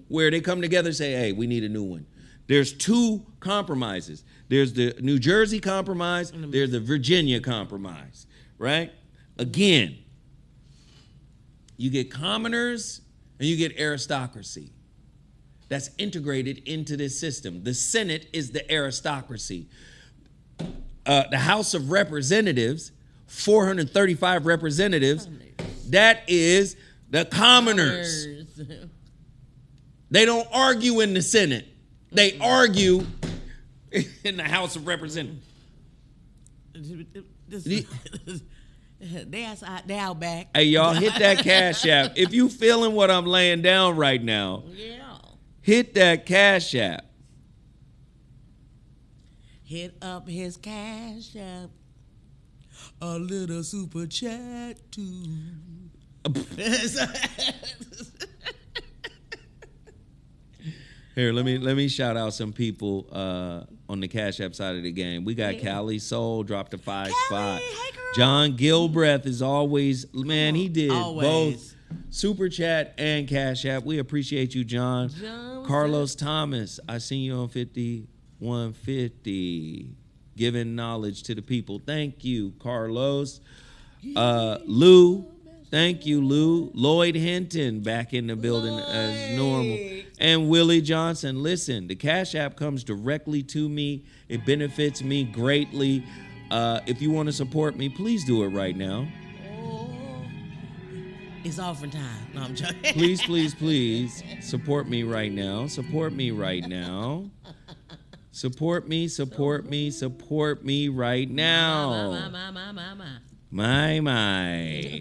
where they come together and say, hey, we need a new one. There's two compromises. There's the New Jersey Compromise, there's the Virginia Compromise, right? Again, you get commoners and you get aristocracy. That's integrated into this system. The Senate is the aristocracy. The House of Representatives, 435 representatives, that is the commoners. They don't argue in the Senate. They argue in the House of Representatives. They out back. Hey, y'all, hit that Cash App. If you feeling what I'm laying down right now, hit that Cash App. Hit up his Cash App. A little super chat too. Here, let me shout out some people on the Cash App side of the game. We got Callie Soul dropped a 5 spot. Hey, girl. John Gilbreth is always, man, he did both Super Chat and Cash App. We appreciate you, John. Carlos Thomas, I seen you on 5150, giving knowledge to the people. Thank you, Carlos. Lou, thank you, Lou. Lloyd Hinton back in the building as normal. And Willie Johnson. Listen, the Cash App comes directly to me. It benefits me greatly. If you want to support me, please do it right now. It's offering time. No, I'm joking. Please, please, please support me right now. Support me right now. Support me, support me, support me right now. My.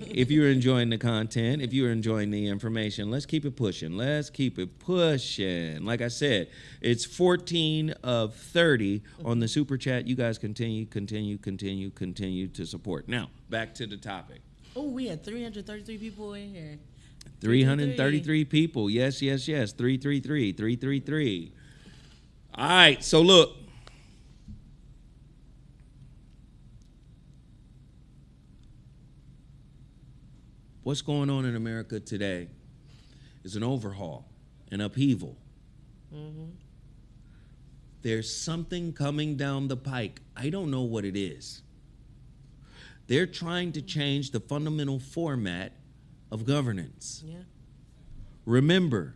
If you're enjoying the content, if you're enjoying the information, let's keep it pushing. Let's keep it pushing. Like I said, it's 14 of 30 on the Super Chat. You guys continue to support. Now, back to the topic. Oh, we had 333 people in here. 333 people. Yes. 333. All right, so look. What's going on in America today is an overhaul, an upheaval. There's something coming down the pike. I don't know what it is. They're trying to change the fundamental format of governance. Yeah. Remember,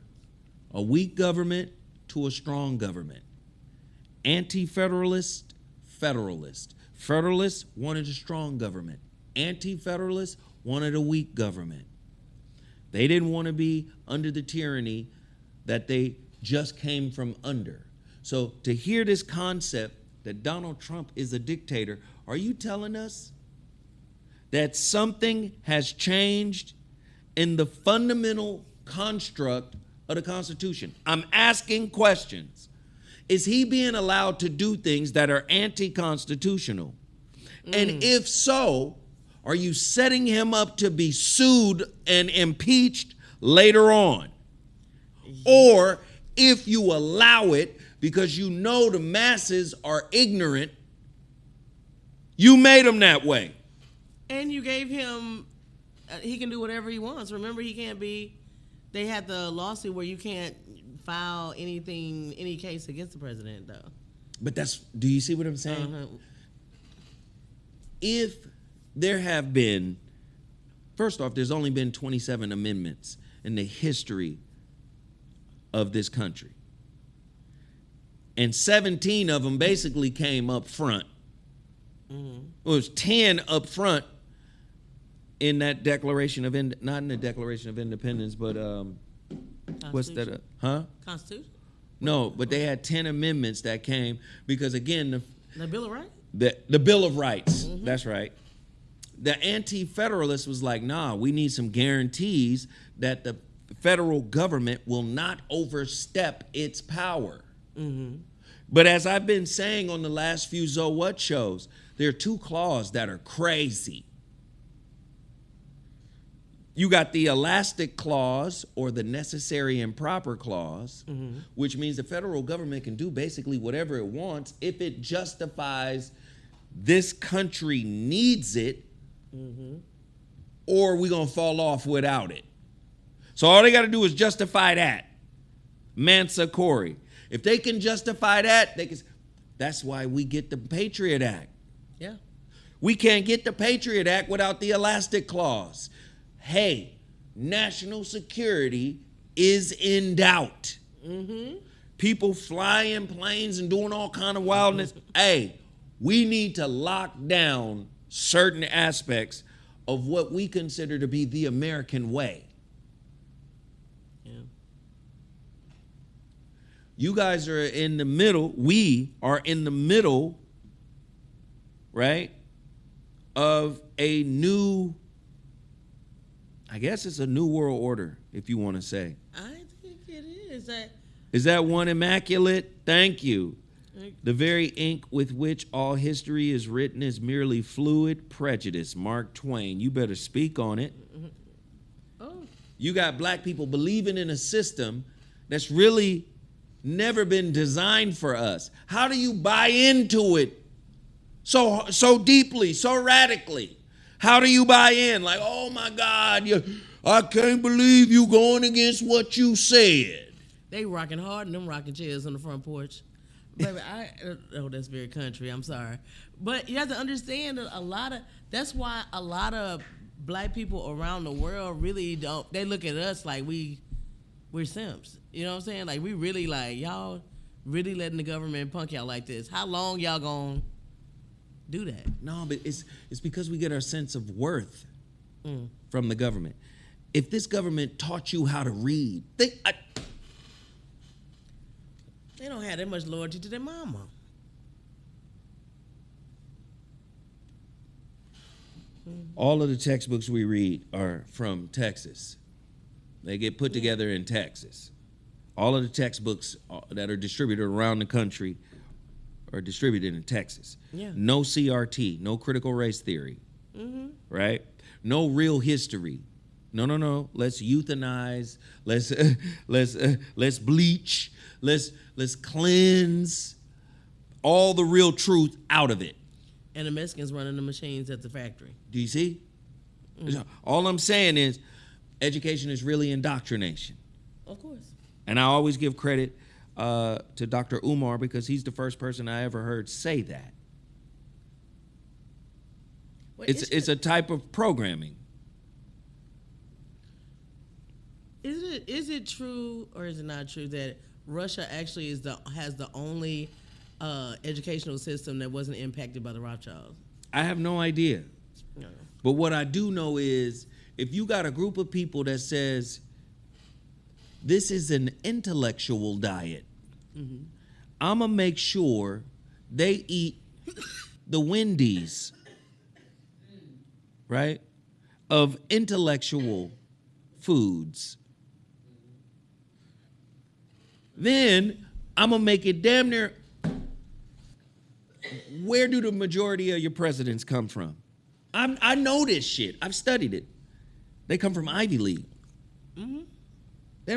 a weak government to a strong government. Anti-federalist, federalist. Federalists wanted a strong government. Anti-federalists wanted a weak government. They didn't want to be under the tyranny that they just came from under. So to hear this concept that Donald Trump is a dictator Are you telling us that something has changed in the fundamental construct of the Constitution? I'm asking questions. Is he being allowed to do things that are anti-constitutional? And if so, are you setting him up to be sued and impeached later on? Or if you allow it because you know the masses are ignorant, you made them that way. And you gave him, he can do whatever he wants. Remember, he can't be, they had the lawsuit where you can't file anything, any case against the president, though. But do you see what I'm saying? Uh-huh. If there have been, first off, there's only been 27 amendments in the history of this country. And 17 of them basically came up front. Mm-hmm. It was 10 up front in that Declaration of, not in the Declaration of Independence, but what's that? Constitution? No, but they had 10 amendments that came because, again, the Bill of Rights? The Bill of Rights, mm-hmm. That's right. The anti-federalist was like, nah, we need some guarantees that the federal government will not overstep its power. Mm-hmm. But as I've been saying on the last few ZoWhat shows, there are two clauses that are crazy. You got the elastic clause or the necessary and proper clause, mm-hmm. which means the federal government can do basically whatever it wants if it justifies this country needs it, mm-hmm. or we're going to fall off without it. So all they got to do is justify that. Mansa Corey. If they can justify that, they can. That's why we get the Patriot Act. Yeah. We can't get the Patriot Act without the elastic clause. Hey, national security is in doubt. Mm-hmm. People flying planes and doing all kind of wildness. Mm-hmm. Hey, we need to lock down certain aspects of what we consider to be the American way. Yeah. You guys are in the middle. We are in the middle, right, of a new, I guess it's a new world order, if you want to say. I think it is. Is that one immaculate? Thank you. The very ink with which all history is written is merely fluid prejudice. Mark Twain. You better speak on it. Oh. You got black people believing in a system that's really never been designed for us. How do you buy into it so deeply, so radically? How do you buy in? Like, oh my God, I can't believe you going against what you said. They rocking hard in them rocking chairs on the front porch. Baby, that's very country. I'm sorry. But you have to understand that that's why a lot of black people around the world really don't, they look at us like we're simps. You know what I'm saying? Like, we really like, y'all really letting the government punk y'all like this. How long y'all gonna do that? No, but it's because we get our sense of worth from the government. If this government taught you how to read, they don't have that much loyalty to their mama. All of the textbooks we read are from Texas. They get put together in Texas. All of the textbooks that are distributed around the country are distributed in Texas. Yeah. No CRT, no critical race theory, right? No real history. No. Let's euthanize. Let's bleach. Let's cleanse all the real truth out of it. And the Mexicans running the machines at the factory. Do you see? All I'm saying is education is really indoctrination. Of course. And I always give credit to Dr. Umar because he's the first person I ever heard say that. Well, it's a type of programming. Is it true or is it not true that Russia actually has the only educational system that wasn't impacted by the Rothschilds? I have no idea. No. But what I do know is if you got a group of people that says this is an intellectual diet, I'm going to make sure they eat the Wendy's, right, of intellectual foods. Then I'm going to make it damn near, where do the majority of your presidents come from? I know this shit. I've studied it. They come from Ivy League. Mm-hmm. They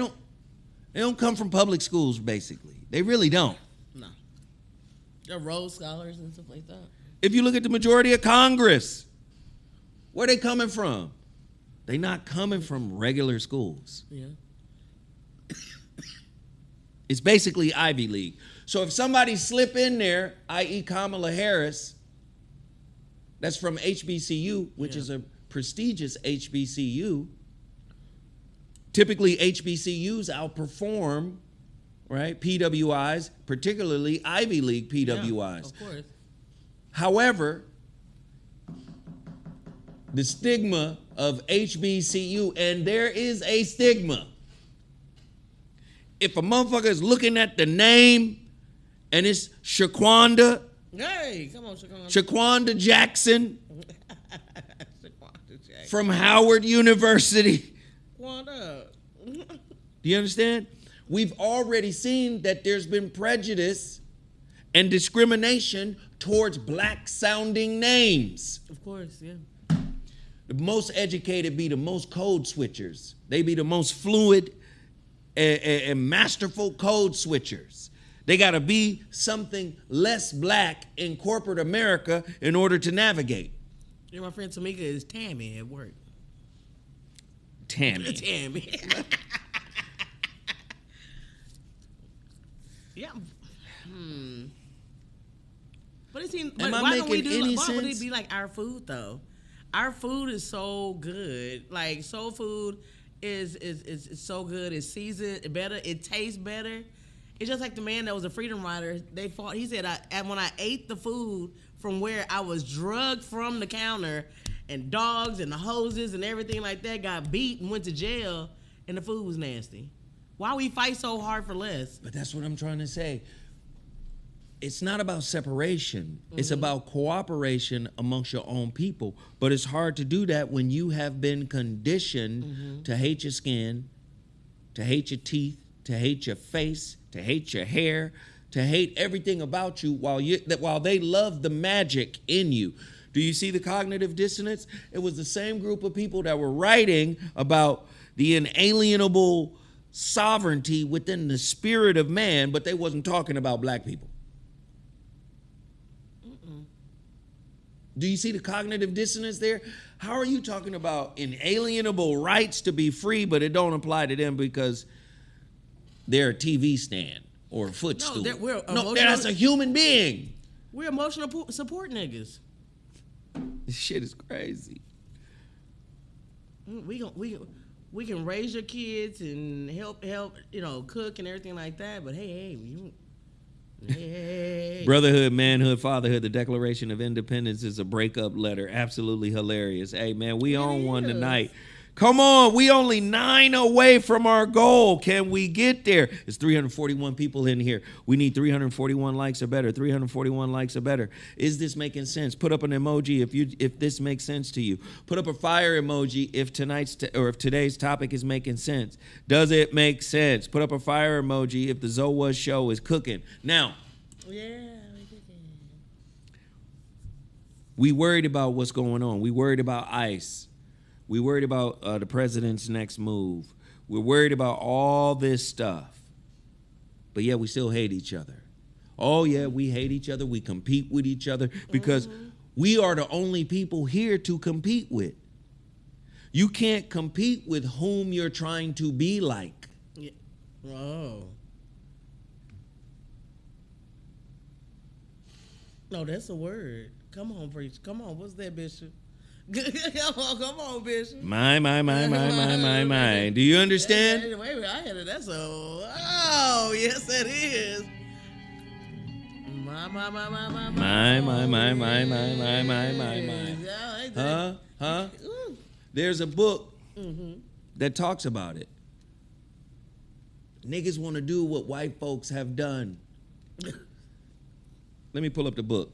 don't come from public schools, basically. They really don't. No. They're Rhodes Scholars and stuff like that. If you look at the majority of Congress, where they coming from? They not coming from regular schools. Yeah. It's basically Ivy League. So if somebody slip in there, i.e. Kamala Harris, that's from HBCU, which is a prestigious HBCU. Typically, HBCUs outperform, right, PWIs, particularly Ivy League PWIs. Yeah, of course. However, the stigma of HBCU, and there is a stigma. If a motherfucker is looking at the name and it's Shaquanda, hey, come on, Shaquanda. Shaquanda Jackson, Shaquanda Jackson from Howard University. Shaquanda. Do you understand? We've already seen that there's been prejudice and discrimination towards black-sounding names. Of course, yeah. The most educated be the most code switchers. They be the most fluid and masterful code switchers. They got to be something less black in corporate America in order to navigate. Yeah, my friend Tamika is Tammy at work. Tammy. Tammy. Yeah. But it seems. But why don't we do? Why would it be like our food though? Our food is so good. Like soul food is so good. It's seasoned better. It tastes better. It's just like the man that was a freedom rider. They fought. He said, when I ate the food from where I was drugged from the counter, and dogs and the hoses and everything like that got beat and went to jail, and the food was nasty. Why we fight so hard for less? But that's what I'm trying to say. It's not about separation. Mm-hmm. It's about cooperation amongst your own people. But it's hard to do that when you have been conditioned to hate your skin, to hate your teeth, to hate your face, to hate your hair, to hate everything about you while they love the magic in you. Do you see the cognitive dissonance? It was the same group of people that were writing about the inalienable sovereignty within the spirit of man, but they wasn't talking about black people. Do you see the cognitive dissonance there? How are you talking about inalienable rights to be free, but it don't apply to them because they're a TV stand or a footstool? No, that's a human being. We're emotional support niggas. This shit is crazy. We can raise your kids and help cook and everything like that. But hey. Brotherhood, manhood, fatherhood. The Declaration of Independence is a breakup letter. Absolutely hilarious. Hey man, we on one tonight. Come on, we only 9 away from our goal. Can we get there? It's 341 people in here. We need 341 likes or better. 341 likes or better. Is this making sense? Put up an emoji if this makes sense to you. Put up a fire emoji if if today's topic is making sense. Does it make sense? Put up a fire emoji if the ZoWhat show is cooking. Now, we worried about what's going on. We worried about ICE. We worried about the president's next move. We're worried about all this stuff. But yeah, we still hate each other. Oh yeah, we hate each other. We compete with each other because we are the only people here to compete with. You can't compete with whom you're trying to be like. Yeah. Oh. No, that's a word. Come on, preacher. Come on. What's that, Bishop? Come on, Bishop. My. Do you understand? Wait, I had it. That's oh, yes, it is. My. Huh? There's a book that talks about it. Niggas want to do what white folks have done. Let me pull up the book.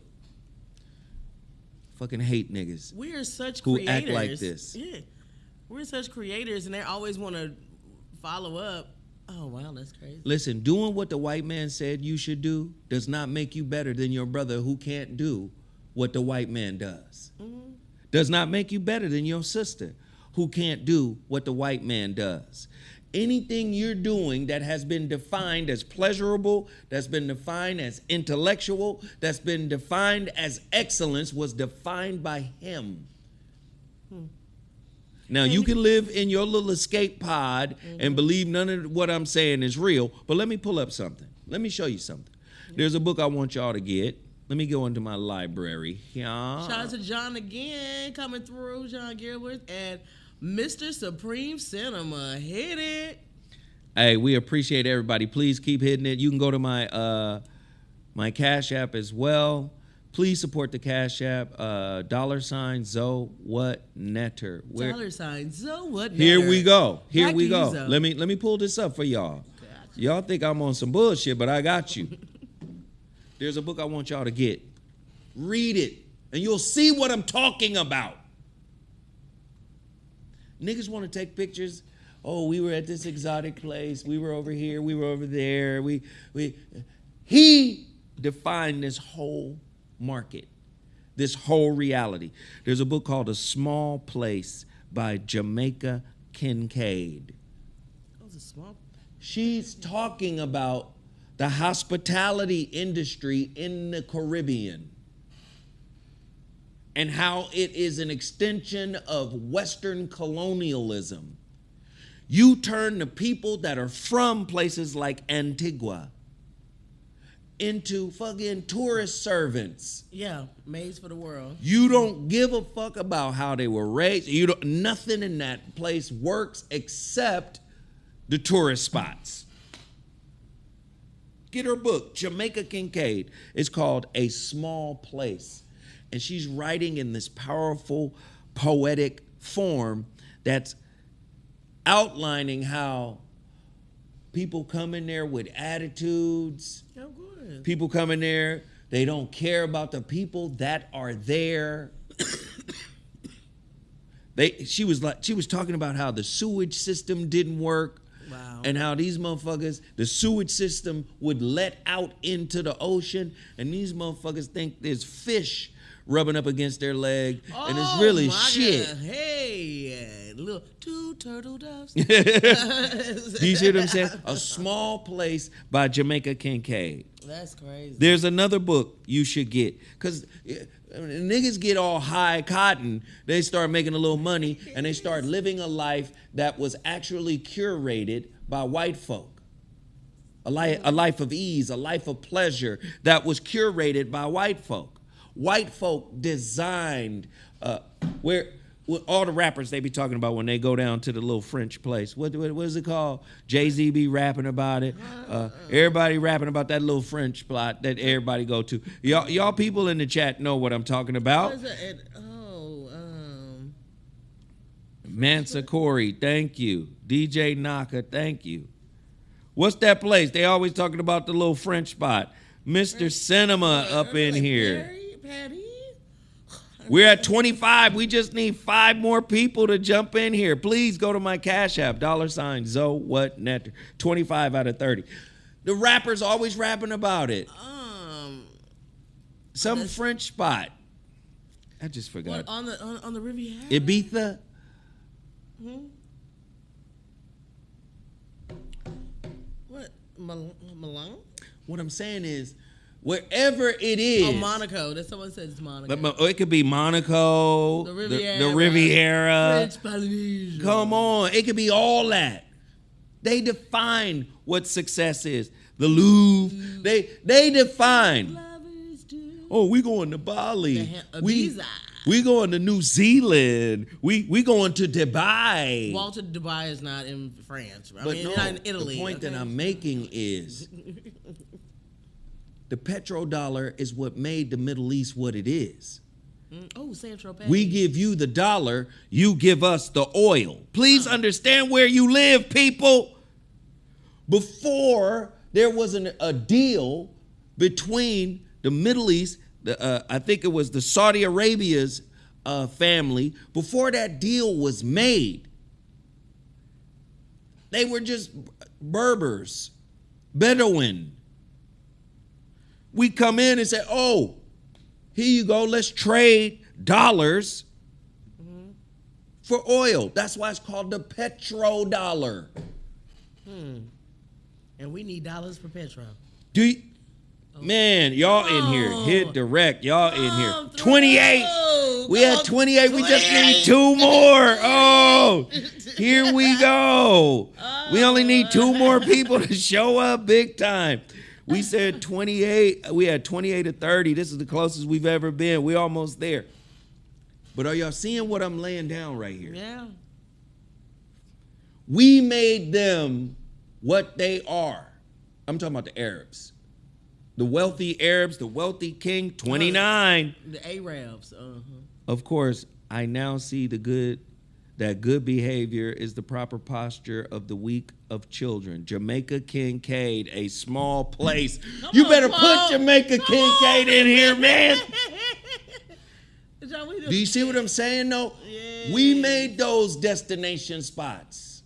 Fucking hate niggas. We are such who creators. act like this. Yeah. We're such creators, and they always want to follow up. Oh, wow, that's crazy. Listen, doing what the white man said you should do does not make you better than your brother who can't do what the white man does. Mm-hmm. Does not make you better than your sister who can't do what the white man does. Anything you're doing that has been defined as pleasurable, that's been defined as intellectual, that's been defined as excellence was defined by him. Now, you can live in your little escape pod and believe none of what I'm saying is real, but let me pull up something. Let me show you something. There's a book I want y'all to get. Let me go into my library. Yeah. Shout out to John again, coming through, John Gilbert, and Mr. Supreme Cinema. Hit it. Hey, we appreciate everybody. Please keep hitting it. You can go to my my Cash App as well. Please support the Cash App, $ZoWhat Netter. $ZoWhat Netter. Here we go. Here Back we to go. you, Let me pull this up for y'all. Gotcha. Y'all think I'm on some bullshit, but I got you. There's a book I want y'all to get. Read it, and you'll see what I'm talking about. Niggas want to take pictures. Oh, we were at this exotic place. We were over here. We were over there. He defined this whole market, this whole reality. There's a book called A Small Place by Jamaica Kincaid. Oh, it's a small. She's talking about the hospitality industry in the Caribbean and how it is an extension of Western colonialism. You turn the people that are from places like Antigua into fucking tourist servants. Yeah, maids for the world. You don't give a fuck about how they were raised. Nothing in that place works except the tourist spots. Get her book, Jamaica Kincaid. It's called A Small Place. And she's writing in this powerful, poetic form that's outlining how people come in there with attitudes. Oh, good. People come in there, they don't care about the people that are there. She was talking about how the sewage system didn't work. Wow. And how these motherfuckers, the sewage system would let out into the ocean, and these motherfuckers think there's fish rubbing up against their leg, and it's really shit. God. Hey, little two turtle doves. Do you see what I'm saying? A Small Place by Jamaica Kincaid. That's crazy. There's another book you should get, because niggas get all high cotton, they start making a little money, and they start living a life that was actually curated by white folk. A life of ease, a life of pleasure that was curated by white folk. White folk designed where all the rappers they be talking about when they go down to the little French place. What is it called? Jay-Z be rapping about it. Everybody rapping about that little French plot that everybody go to. Y'all people in the chat know what I'm talking about. What is it? Mansa Corey, thank you. DJ Naka, thank you. What's that place? They always talking about the little French spot. Mr. Cinema up in here. Patty? We're at 25. We just need 5 more people to jump in here. Please go to my Cash App, $ZoWhat Netter. 25 out of 30. The rappers always rapping about it. Some French spot. I just forgot. What, on the Riviera? Ibiza. What? Milan? What I'm saying is, wherever it is. Oh, Monaco. That's someone said it's Monaco. But it could be Monaco, the Riviera. The Riviera. French Polynesia. Come on. It could be all that. They define what success is. The Louvre. They define. Oh, we going to Bali. We going to New Zealand. We going to Dubai. Walter, Dubai is not in France. Not in Italy. The point that I'm making is the petrodollar is what made the Middle East what it is. Oh, Central Pay. We give you the dollar, you give us the oil. Please understand where you live, people. Before there was a deal between the Middle East I think it was the Saudi Arabia's family, before that deal was made, they were just Berbers, Bedouin. We come in and say, oh, here you go, let's trade dollars for oil. That's why it's called the petrodollar. And we need dollars for petrol. Man, y'all in here. Hit direct. Y'all in here. 28. We had 28. We just need 2 more. Oh, here we go. We only need 2 more people to show up big time. We said 28. We had 28 to 30. This is the closest we've ever been. We're almost there. But are y'all seeing what I'm laying down right here? Yeah. We made them what they are. I'm talking about the Arabs. The wealthy Arabs, the wealthy king, 29. The Arabs. Of course, I now see that good behavior is the proper posture of the weak of children. Jamaica Kincaid, a small place. You better put Jamaica Kincaid in here, man. Do you see what I'm saying, though? Yeah. We made those destination spots.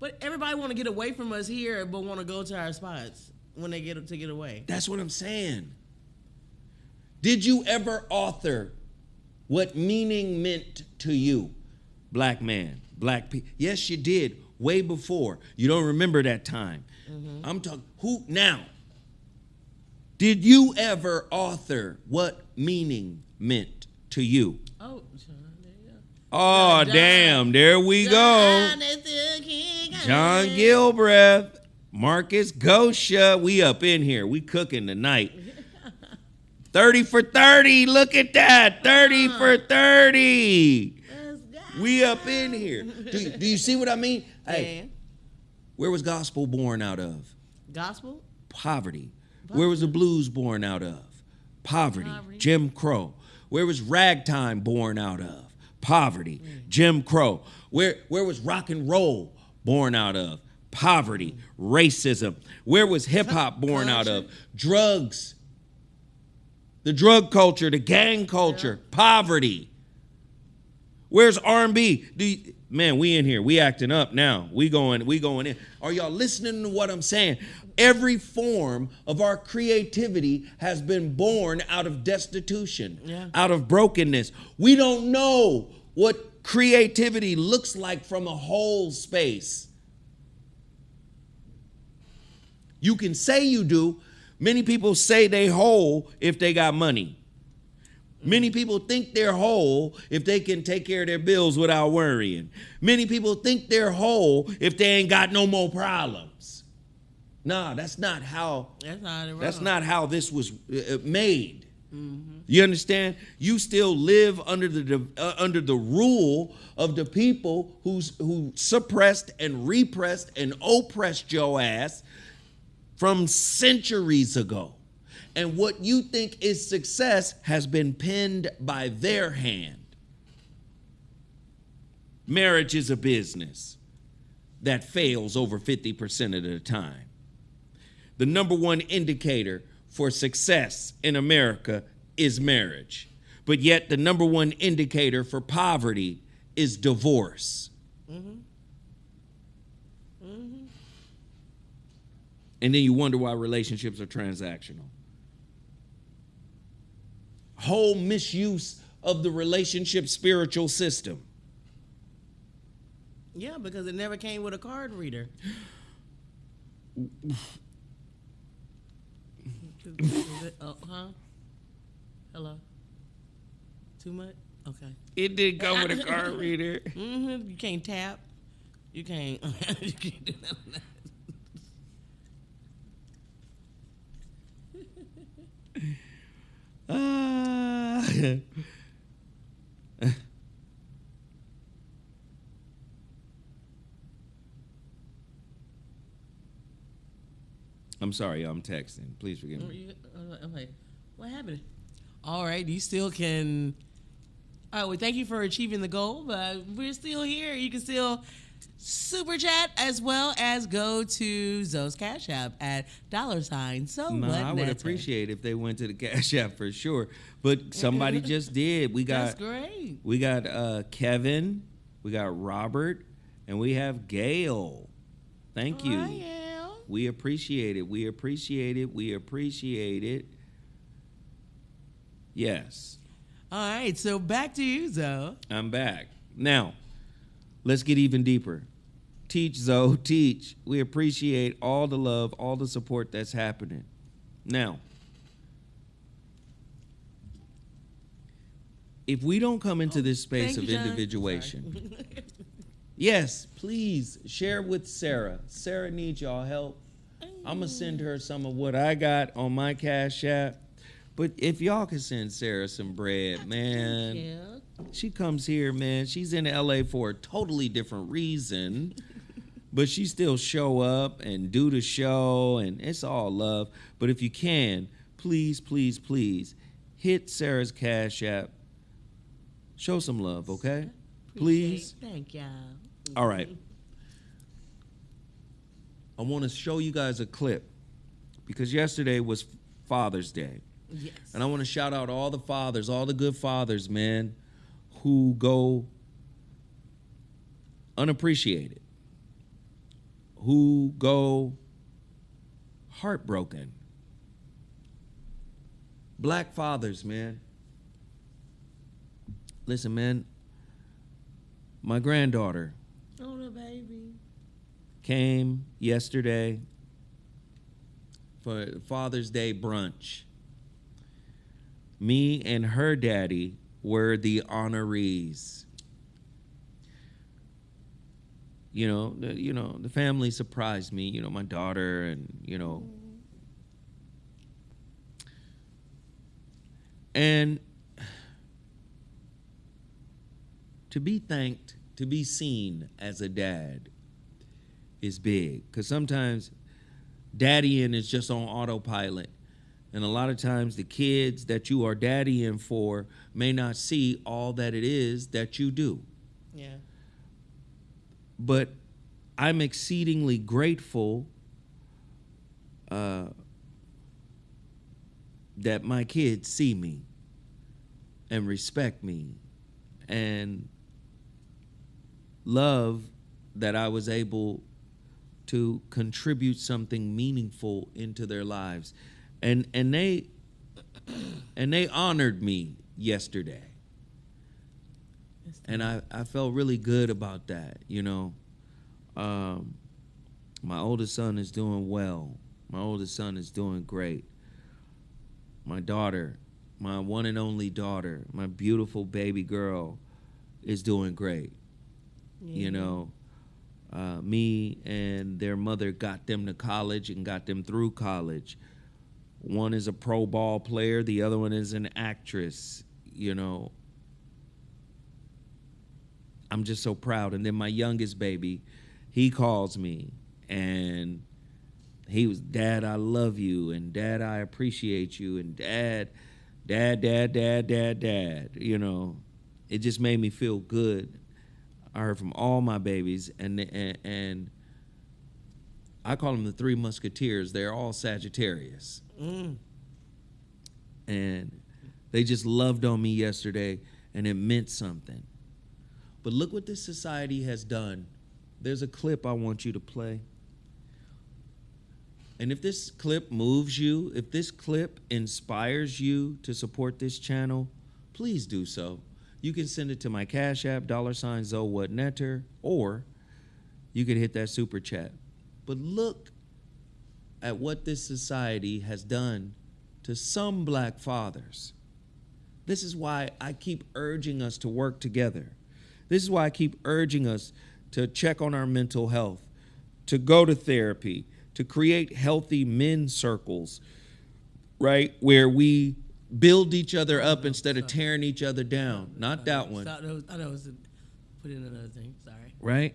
But everybody want to get away from us here, but want to go to our spots when they get away. That's what I'm saying. Did you ever author what meaning meant to you? Black man, black people. Yes, you did. Way before. You don't remember that time. I'm talking, who now? Did you ever author what meaning meant to you? Oh, there you go. Oh, damn. There we go. John Gilbreth. Marcus Gosha, we up in here. We cooking tonight. 30 for 30. Look at that. 30 for 30. We up in here. Do you see what I mean? Hey, where was gospel born out of? Gospel? Poverty. Where was the blues born out of? Poverty. Jim Crow. Where was ragtime born out of? Poverty. Jim Crow. Where was rock and roll born out of? Poverty, racism. Where was hip hop born out of? Drugs. The drug culture, the gang culture, poverty. Where's R&B? Man, we in here. We acting up now. We going in. Are y'all listening to what I'm saying? Every form of our creativity has been born out of destitution, out of brokenness. We don't know what creativity looks like from a whole space. You can say you do. Many people say they whole if they got money. Many people think they're whole if they can take care of their bills without worrying. Many people think they're whole if they ain't got no more problems. Nah, that's not how this was made. You understand? You still live under the rule of the people who suppressed and repressed and oppressed your ass from centuries ago. And what you think is success has been penned by their hand. Marriage is a business that fails over 50% of the time. The number one indicator for success in America is marriage. But yet the number one indicator for poverty is divorce. And then you wonder why relationships are transactional. Whole misuse of the relationship spiritual system. Yeah, because it never came with a card reader. Hello? Too much? Okay. It didn't come with a card reader. You can't tap. You can't do none of that. I'm sorry, I'm texting. Please forgive me. Okay. What happened? All right, you still can. All right, well, thank you for achieving the goal, but we're still here. You can still Super Chat, as well as go to Zoe's Cash App at $. So No, what I would appreciate if they went to the Cash App for sure. But somebody just did. That's great. We got Kevin, we got Robert, and we have Gail. Thank you. I am. We appreciate it. We appreciate it. We appreciate it. Yes. All right, so back to you, Zoe. I'm back. Now, let's get even deeper. Teach, Zoe, teach. We appreciate all the love, all the support that's happening. Now, if we don't come into this space of individuation, yes, please share with Sarah. Sarah needs y'all help. I'm going to send her some of what I got on my Cash App. But if y'all can send Sarah some bread, man. She comes here, man. She's in LA for a totally different reason. But she still show up and do the show, and it's all love. But if you can, please, please, please, hit Sarah's Cash App. Show some love, okay? Please. Thank y'all. All right. I want to show you guys a clip because yesterday was Father's Day. Yes. And I want to shout out all the fathers, all the good fathers, man, who go unappreciated, who go heartbroken. Black fathers, man. Listen, man, my granddaughter Oh, the baby. came yesterday for Father's Day brunch. Me and her daddy were the honorees. The family surprised me, my daughter and, and to be thanked, to be seen as a dad is big. Because sometimes daddying is just on autopilot. And a lot of times the kids that you are daddying for may not see all that it is that you do. Yeah. But I'm exceedingly grateful that my kids see me and respect me and love that I was able to contribute something meaningful into their lives. And they honored me yesterday. And I felt really good about that, My oldest son is doing well. My oldest son is doing great. My daughter, my one and only daughter, my beautiful baby girl is doing great. Yeah. Me and their mother got them to college and got them through college. One is a pro ball player. The other one is an actress, I'm just so proud. And then my youngest baby, he calls me and he was, Dad, I love you. And Dad, I appreciate you. And Dad. It just made me feel good. I heard from all my babies and I call them the Three Musketeers. They're all Sagittarius. And they just loved on me yesterday, and it meant something. But look what this society has done. There's a clip I want you to play. And if this clip moves you, if this clip inspires you to support this channel, please do so. You can send it to my Cash App, $ZoWhat, or you can hit that super chat. But look at what this society has done to some black fathers. This is why I keep urging us to work together. This is why I keep urging us to check on our mental health, to go to therapy, to create healthy men's circles, right? Where we build each other up instead of tearing each other down. Not that one. I know it was put in another thing. Sorry. Right?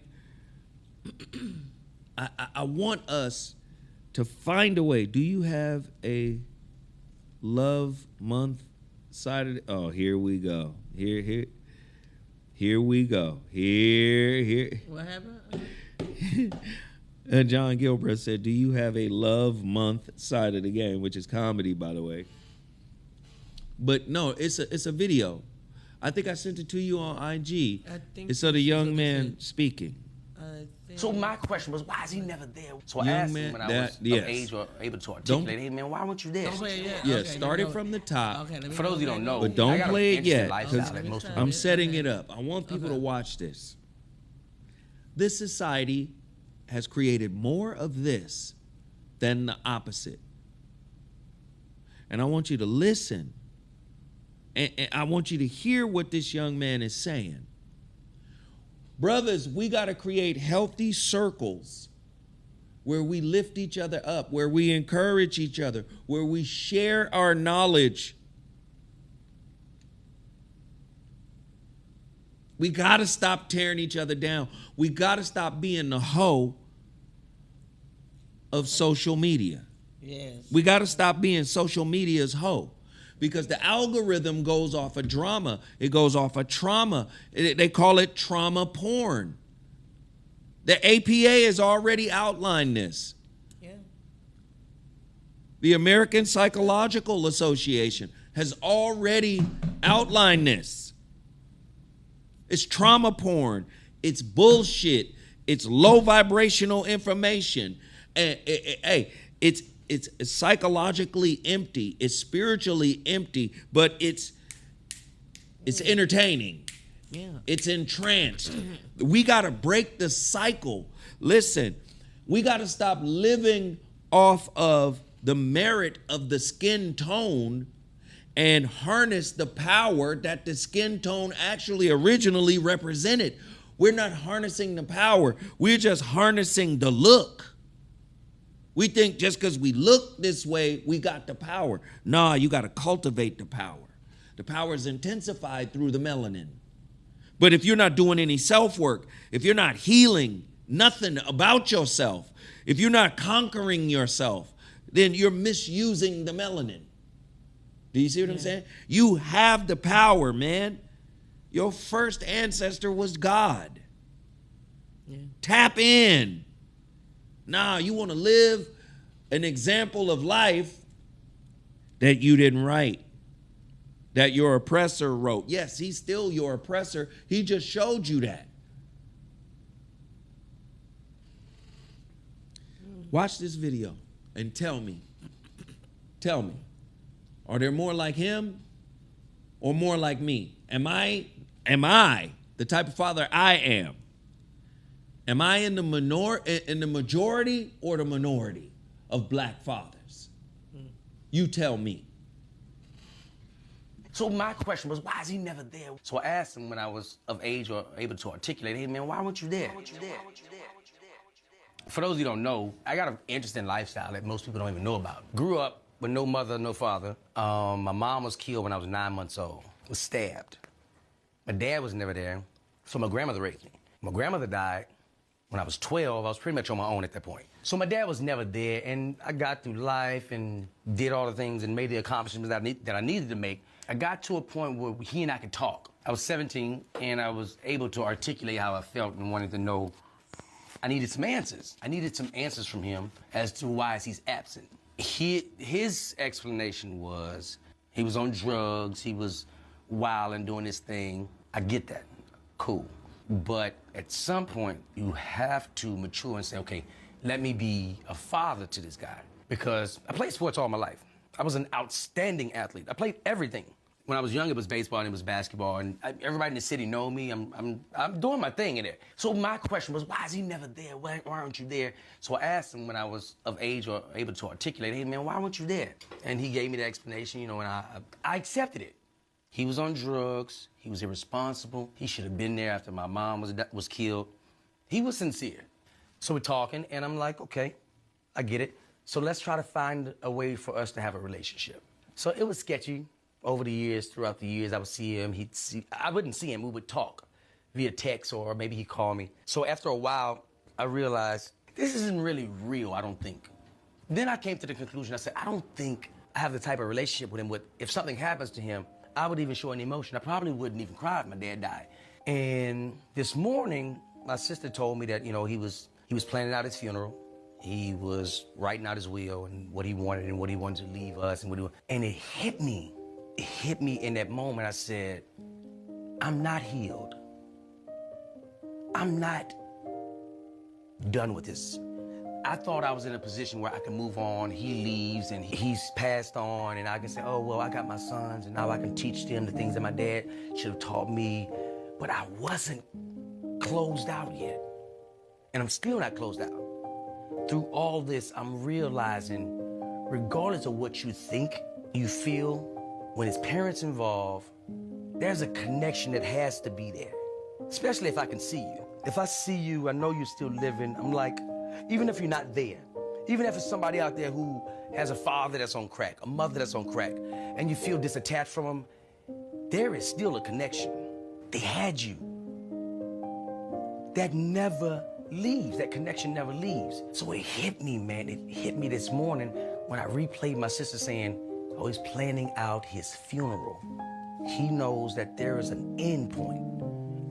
I want us to find a way. Do you have a love month side of it? Oh, here we go. Here we go. Here. What happened? John Gilbreth said, "Do you have a love month side of the game?" Which is comedy, by the way. But no, it's a video. I think I sent it to you on IG. It's of the young man speaking. So my question was, why is he never there? So I asked him when I was of age or able to articulate, hey man, why weren't you there? Don't play it yet. Yeah, Okay, start it from the top. Okay, For those who don't know, But don't I got play an it yet, interesting because lifestyle that most I'm people setting it up. I want people to watch this. This society has created more of this than the opposite. And I want you to listen. And I want you to hear what this young man is saying. Brothers, we got to create healthy circles where we lift each other up, where we encourage each other, where we share our knowledge. We got to stop tearing each other down. We got to stop being the hoe of social media. Yes. We got to stop being social media's hoe. Because the algorithm goes off of drama. It goes off of trauma. They call it trauma porn. The APA has already outlined this. Yeah. The American Psychological Association has already outlined this. It's trauma porn. It's bullshit. It's low vibrational information. It's psychologically empty. It's spiritually empty, but it's entertaining. Yeah. It's entranced. We got to break the cycle. Listen, we got to stop living off of the merit of the skin tone and harness the power that the skin tone actually originally represented. We're not harnessing the power. We're just harnessing the look. We think just because we look this way, we got the power. Nah, you got to cultivate the power. The power is intensified through the melanin. But if you're not doing any self-work, if you're not healing nothing about yourself, if you're not conquering yourself, then you're misusing the melanin. Do you see what I'm saying? You have the power, man. Your first ancestor was God. Yeah. Tap in. Nah, you want to live an example of life that you didn't write, that your oppressor wrote. Yes, he's still your oppressor. He just showed you that. Watch this video and tell me, are there more like him or more like me? Am I the type of father I am? Am I in the majority or the minority of black fathers? You tell me. So my question was, why is he never there? So I asked him when I was of age or able to articulate, hey man, why weren't you there? For those who don't know, I got an interesting lifestyle that most people don't even know about. Grew up with no mother, no father. My mom was killed when I was 9 months old, was stabbed. My dad was never there, so my grandmother raised me. My grandmother died when I was 12. I was pretty much on my own at that point. So my dad was never there, and I got through life and did all the things and made the accomplishments that I needed to make. I got to a point where he and I could talk. I was 17, and I was able to articulate how I felt and wanted to know. I needed some answers. I needed some answers from him as to why he's absent. His explanation was he was on drugs, he was wild and doing his thing. I get that. Cool. But at some point, you have to mature and say, okay, let me be a father to this guy. Because I played sports all my life. I was an outstanding athlete. I played everything. When I was young, it was baseball and it was basketball. And everybody in the city know me. I'm doing my thing in there. So my question was, why is he never there? Why aren't you there? So I asked him when I was of age or able to articulate, hey, man, why weren't you there? And he gave me the explanation, you know, and I accepted it. He was on drugs. He was irresponsible. He should have been there after my mom was killed. He was sincere. So we're talking, and I'm like, okay, I get it. So let's try to find a way for us to have a relationship. So it was sketchy over the years. Throughout the years, I would see him. I wouldn't see him. We would talk via text, or maybe he'd call me. So after a while, I realized this isn't really real, I don't think. Then I came to the conclusion, I said, I don't think I have the type of relationship with him if something happens to him, I would even show an emotion. I probably wouldn't even cry if my dad died. And this morning, my sister told me that, he was planning out his funeral. He was writing out his will and what he wanted to leave us and it hit me. It hit me in that moment. I said, I'm not healed. I'm not done with this. I thought I was in a position where I could move on. He leaves and he's passed on and I can say, oh, well, I got my sons and now I can teach them the things that my dad should have taught me. But I wasn't closed out yet. And I'm still not closed out. Through all this, I'm realizing, regardless of what you think, you feel, when it's parents involved, there's a connection that has to be there. Especially if I can see you. If I see you, I know you're still living. I'm like, even if you're not there, even if it's somebody out there who has a father that's on crack, a mother that's on crack, and you feel disattached from them, there is still a connection. They had you. That never leaves. That connection never leaves. So it hit me, man. It hit me this morning when I replayed my sister saying, oh, he's planning out his funeral. He knows that there is an end point,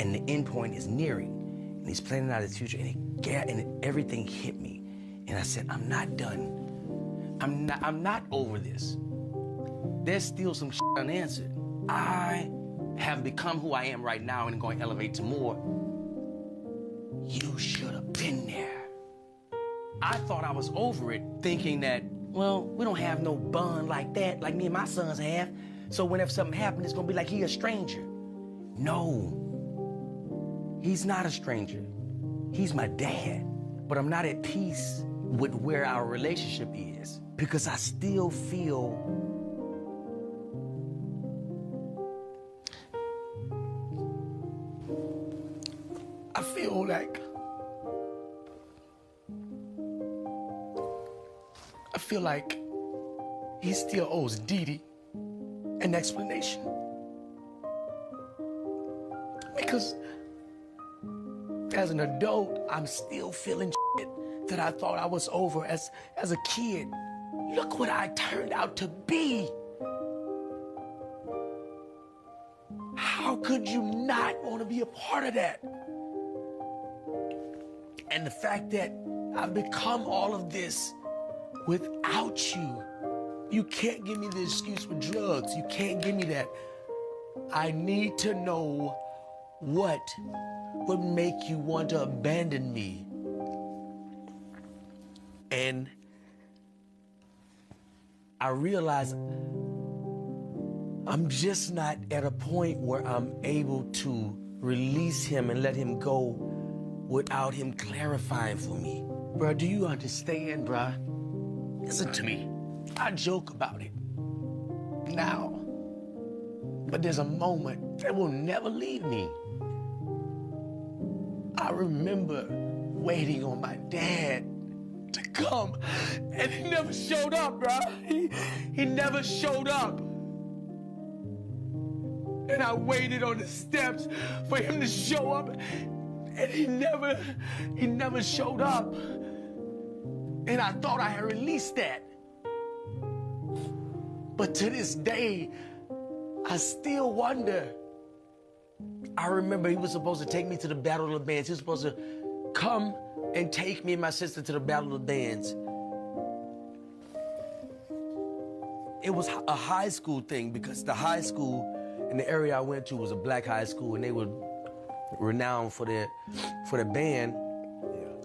and the end point is nearing. And he's planning out his future, and everything hit me. And I said, I'm not done. I'm not over this. There's still some shit unanswered. I have become who I am right now and going to elevate to more. You should have been there. I thought I was over it, thinking that, well, we don't have no bond like that, like me and my sons have. So whenever something happens, it's going to be like he a stranger. No. He's not a stranger. He's my dad. But I'm not at peace with where our relationship is because I still feel like he still owes Dee Dee an explanation. Because as an adult, I'm still feeling shit that I thought I was over as a kid. Look what I turned out to be. How could you not want to be a part of that? And the fact that I've become all of this without you. You can't give me the excuse for drugs. You can't give me that. I need to know what would make you want to abandon me. And I realize I'm just not at a point where I'm able to release him and let him go without him clarifying for me. Bruh, do you understand, bruh? Listen to me. I joke about it now, but there's a moment that will never leave me. I remember waiting on my dad to come, and he never showed up, bruh. He never showed up. And I waited on the steps for him to show up, and he never showed up. And I thought I had released that. But to this day, I still wonder. I remember he was supposed to take me to the Battle of the Bands. He was supposed to come and take me and my sister to the Battle of the Bands. It was a high school thing because the high school in the area I went to was a black high school, and they were renowned for their band.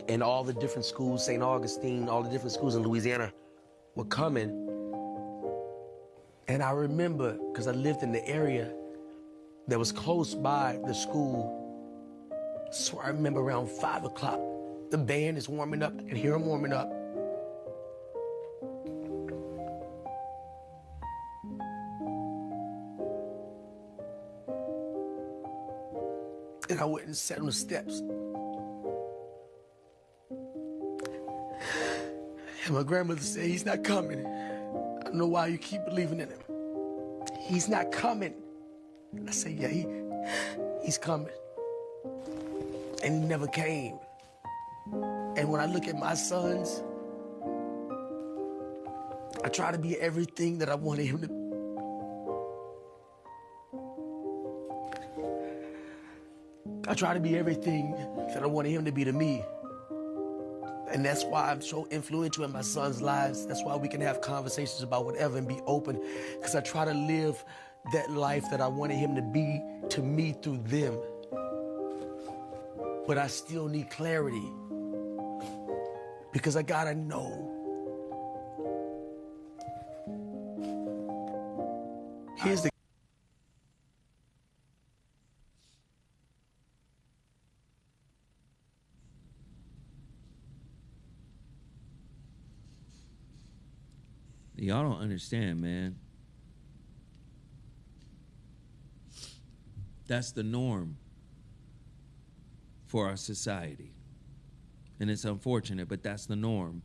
And all the different schools, St. Augustine, all the different schools in Louisiana were coming. And I remember, because I lived in the area that was close by the school, so I remember around 5 o'clock, the band is warming up. I can hear them warming up. And I went and sat on the steps. And my grandmother said, he's not coming. I don't know why you keep believing in him. He's not coming. And I said, yeah, he's coming. And he never came. And when I look at my sons, I try to be everything that I wanted him to. I try to be everything that I wanted him to be to me. And that's why I'm so influential in my son's lives. That's why we can have conversations about whatever and be open. Because I try to live that life that I wanted him to be to me through them. But I still need clarity. Because I gotta know. Here's the Y'all don't understand, man. That's the norm for our society. And it's unfortunate, but that's the norm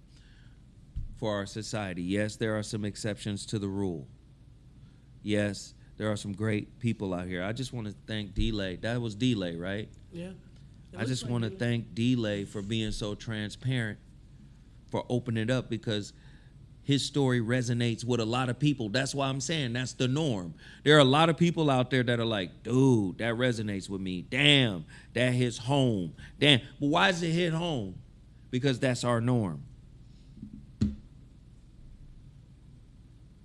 for our society. Yes, there are some exceptions to the rule. Yes, there are some great people out here. I just want to thank D-Lay. That was D-Lay, right? Yeah. I just want to thank D-Lay for being so transparent, for opening it up, because his story resonates with a lot of people. That's why I'm saying that's the norm. There are a lot of people out there that are like, dude, that resonates with me. Damn, that hits home. Damn. But why does it hit home? Because that's our norm.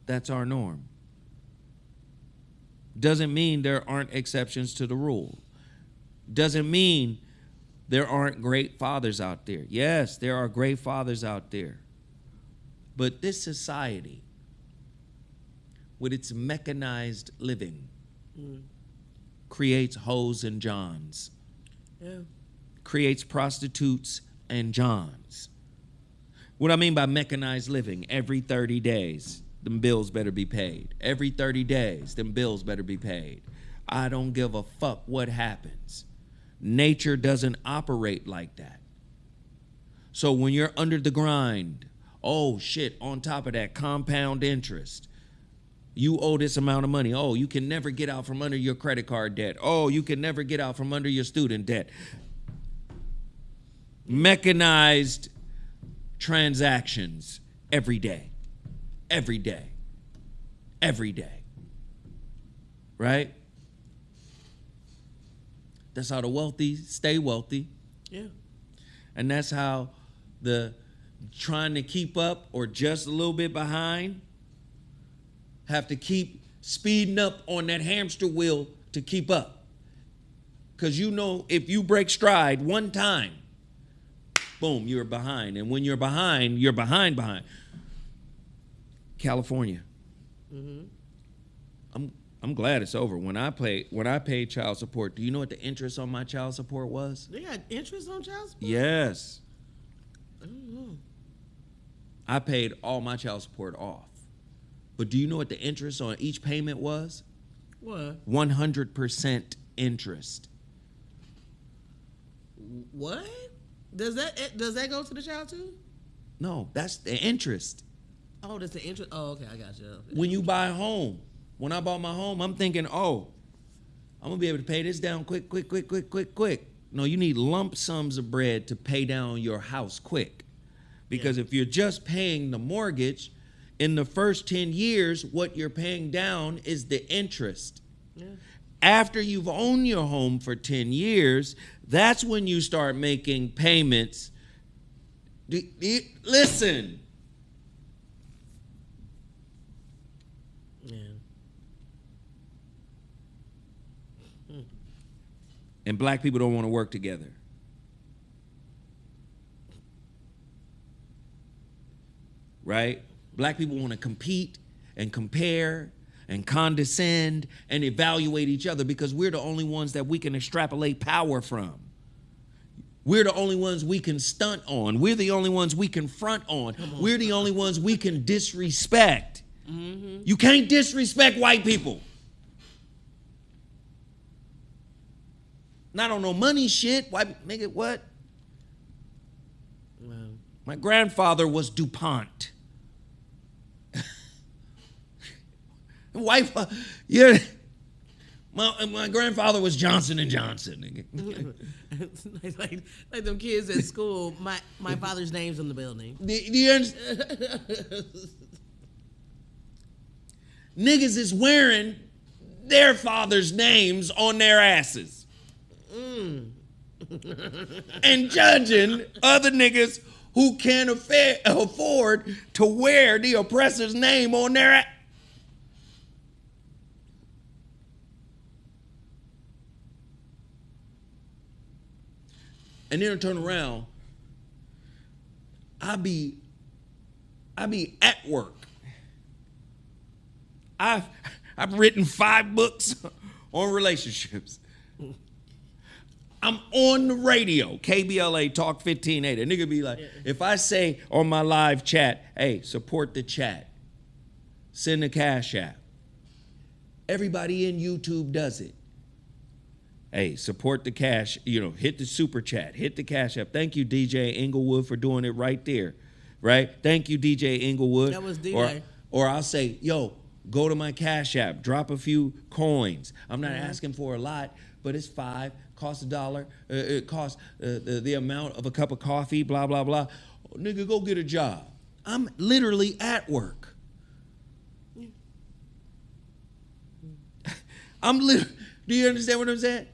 That's our norm. Doesn't mean there aren't exceptions to the rule. Doesn't mean there aren't great fathers out there. Yes, there are great fathers out there. But this society, with its mechanized living, creates hoes and johns. Yeah. Creates prostitutes and johns. What I mean by mechanized living, every 30 days, them bills better be paid. Every 30 days, them bills better be paid. I don't give a fuck what happens. Nature doesn't operate like that. So when you're under the grind, oh shit, on top of that, compound interest. You owe this amount of money. Oh, you can never get out from under your credit card debt. Oh, you can never get out from under your student debt. Mechanized transactions every day. Every day. Every day. Right? That's how the wealthy stay wealthy. Yeah. And that's how the trying to keep up or just a little bit behind have to keep speeding up on that hamster wheel to keep up. Because you know, if you break stride one time, boom, you're behind. And when you're behind, you're behind. California. Mm-hmm. I'm glad it's over. When I paid child support, do you know what the interest on my child support was? They got interest on child support? Yes. I don't know. I paid all my child support off. But do you know what the interest on each payment was? What? 100% interest. What? Does that go to the child too? No, that's the interest. Oh, that's the interest. Oh, okay, I got you. When you buy a home, when I bought my home, I'm thinking, oh, I'm gonna be able to pay this down quick. No, you need lump sums of bread to pay down your house quick. Because if you're just paying the mortgage, in the first 10 years, what you're paying down is the interest. Yeah. After you've owned your home for 10 years, that's when you start making payments. Listen. Yeah. And black people don't want to work together. Right? Black people want to compete and compare and condescend and evaluate each other because we're the only ones that we can extrapolate power from. We're the only ones we can stunt on. We're the only ones we can front on. We're the only ones we can disrespect. Mm-hmm. You can't disrespect white people. Not on no money shit. White nigga, what? Wow. My grandfather was DuPont. Wife, yeah. My grandfather was Johnson and Johnson. like them kids at school. My father's name's on the building. Do you understand? Niggas is wearing their father's names on their asses. and judging other niggas who can't afford to wear the oppressor's name on their and then turn around. I be at work. I've written 5 books on relationships. I'm on the radio, KBLA Talk 1580. A nigga be like, if I say on my live chat, hey, support the chat, send a cash app. Everybody in YouTube does it. Hey, support the cash, hit the super chat, hit the cash app. Thank you, DJ Inglewood, for doing it right there, right? Thank you, DJ Inglewood. That was DJ. Or I'll say, yo, go to my cash app, drop a few coins. I'm not asking for a lot, but it's 5, costs $1. It costs the amount of a cup of coffee, blah, blah, blah. Nigga, go get a job. I'm literally at work. Do you understand what I'm saying?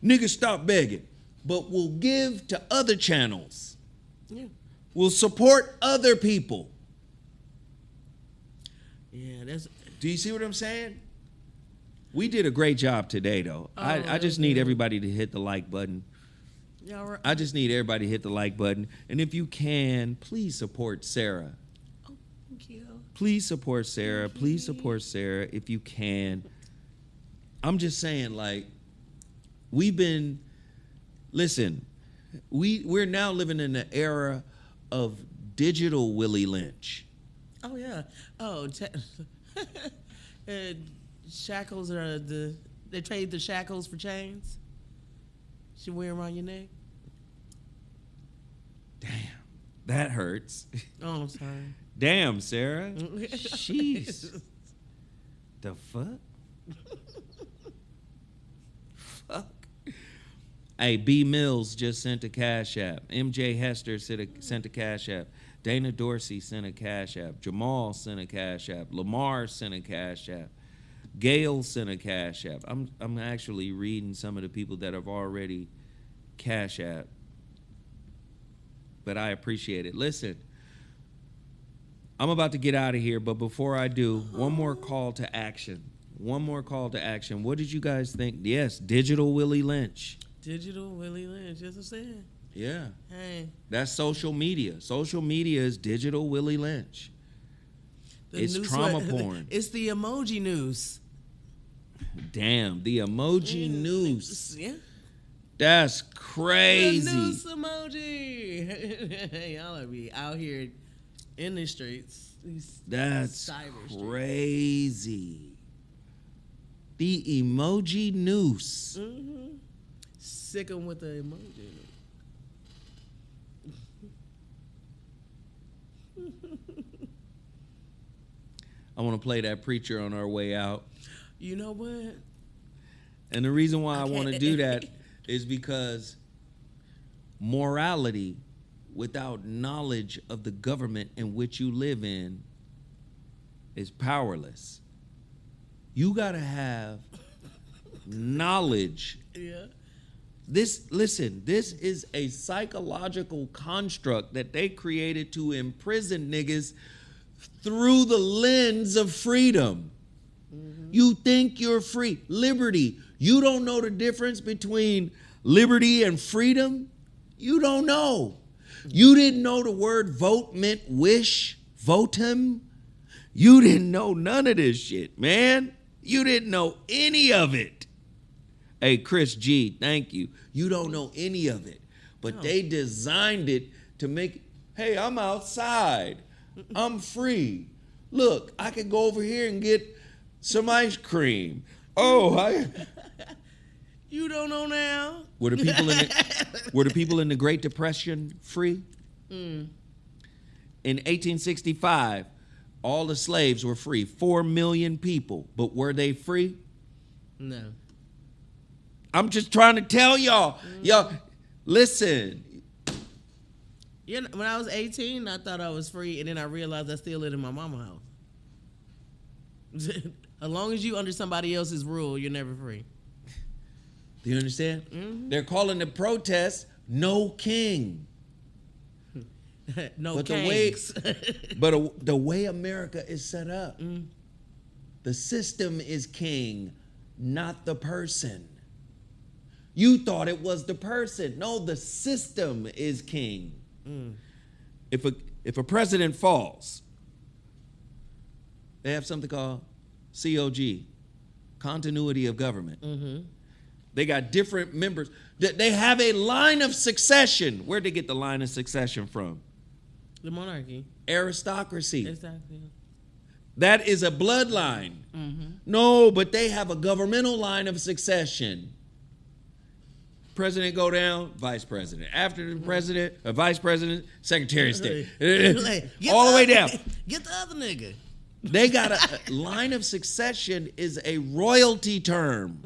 Niggas stop begging, but we'll give to other channels. Yeah. We'll support other people. Yeah, that's. Do you see what I'm saying? We did a great job today, though. I just need everybody to hit the like button. Yeah, right. I just need everybody to hit the like button. And if you can, please support Sarah. Oh, thank you. Please support Sarah. Please support Sarah if you can. I'm just saying, like, we're now living in the era of digital Willie Lynch. Oh yeah. Oh, shackles are they trade the shackles for chains. You wear them around your neck. Damn, that hurts. Oh, I'm sorry. Damn, Sarah. Jeez. The fuck? Fuck. Hey, B Mills just sent a cash app. MJ Hester sent a cash app. Dana Dorsey sent a cash app. Jamal sent a cash app. Lamar sent a cash app. Gail sent a cash app. I'm actually reading some of the people that have already cash app. But I appreciate it. Listen, I'm about to get out of here, but before I do, one more call to action. One more call to action. What did you guys think? Yes, digital Willie Lynch. Digital Willie Lynch, just what I'm saying. Yeah. Hey. That's social media. Social media is digital Willie Lynch. It's trauma porn. It's the emoji news. Damn, the emoji news. Yeah. That's crazy. The news emoji. Y'all are be out here in the streets. That's crazy. The emoji noose. Mm-hmm. Sick 'em with the emoji. I want to play that preacher on our way out. You know what? And the reason why I want to do that is because morality without knowledge of the government in which you live in is powerless. You got to have knowledge. Yeah. This is a psychological construct that they created to imprison niggas through the lens of freedom. Mm-hmm. You think you're free. Liberty. You don't know the difference between liberty and freedom? You don't know. You didn't know the word vote meant wish, votum. You didn't know none of this shit, man. You didn't know any of it. Hey, Chris G, thank you. You don't know any of it. But they designed it to make, hey, I'm outside. I'm free. Look, I could go over here and get some ice cream. Oh, You don't know now. Were the people in the Great Depression free? In 1865, all the slaves were free. 4 million people. But were they free? No. I'm just trying to tell y'all. Y'all, listen. You know, when I was 18, I thought I was free, and then I realized I still lived in my mama's house. As long as you under somebody else's rule, you're never free. Do you understand? Mm-hmm. They're calling the protest "No King." No But kings. the way America is set up, the system is king, not the person. You thought it was the person. No, the system is king. If a president falls, they have something called COG, continuity of government. They got different members. They have a line of succession. Where'd they get the line of succession from? The monarchy. Aristocracy. Exactly. That is a bloodline. No, but they have a governmental line of succession. President go down, vice president. After the president, vice president, secretary of state. All the way down. Get the other nigga. They got a line of succession is a royalty term.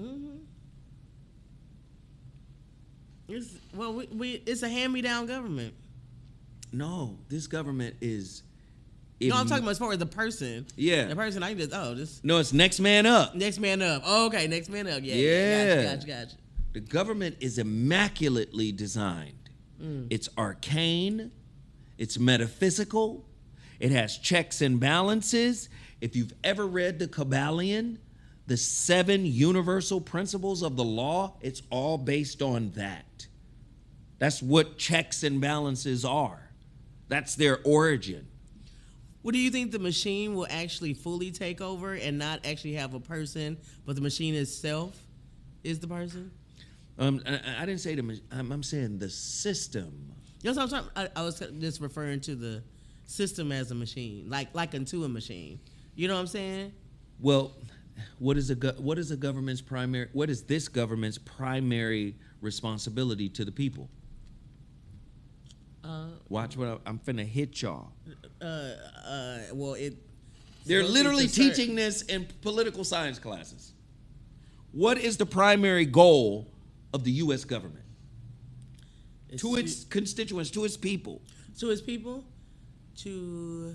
It's a hand-me-down government. No, this government is. No, I'm talking about as far as the person. Yeah. The person, I just. No, it's next man up. Next man up. Oh, okay, next man up. Yeah. Gotcha. The government is immaculately designed. It's arcane. It's metaphysical. It has checks and balances. If you've ever read the Kabbalion, the 7 universal principles of the law, it's all based on that. That's what checks and balances are. That's their origin. What do you think the machine will actually fully take over and not actually have a person, but the machine itself is the person? I didn't say the machine. I'm saying the system. That's what I'm talking. I was just referring to the system as a machine, like unto a machine. You know what I'm saying? Well, what is this government's primary responsibility to the people? Watch what I'm finna hit y'all. They're literally teaching this in political science classes. What is the primary goal of the U.S. government? To its constituents, to its people. To its people? To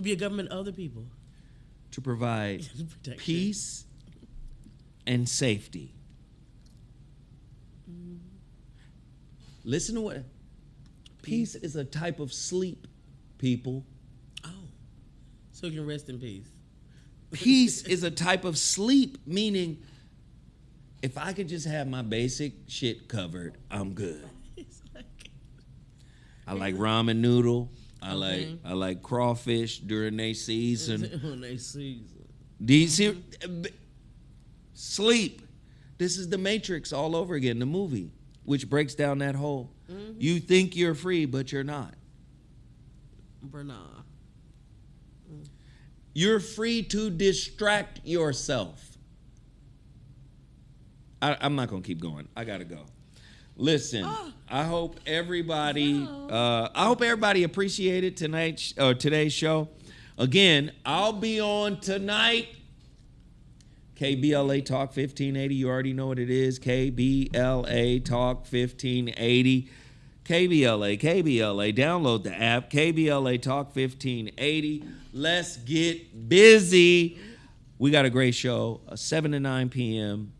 be a government of the people. To provide peace and safety. Listen to what... Peace is a type of sleep, people. Oh. So you can rest in peace. Peace is a type of sleep, meaning if I could just have my basic shit covered, I'm good. I like ramen noodle. I like crawfish during their season. When they season. Sleep. This is the Matrix all over again, the movie, which breaks down that whole. You think you're free, but you're not. You're free to distract yourself. I'm not gonna keep going. I gotta go. Listen, I hope everybody appreciated today's show. Again, I'll be on tonight. KBLA Talk 1580. You already know what it is. KBLA Talk 1580. KBLA. Download the app. KBLA Talk 1580. Let's get busy. We got a great show. 7 to 9 p.m.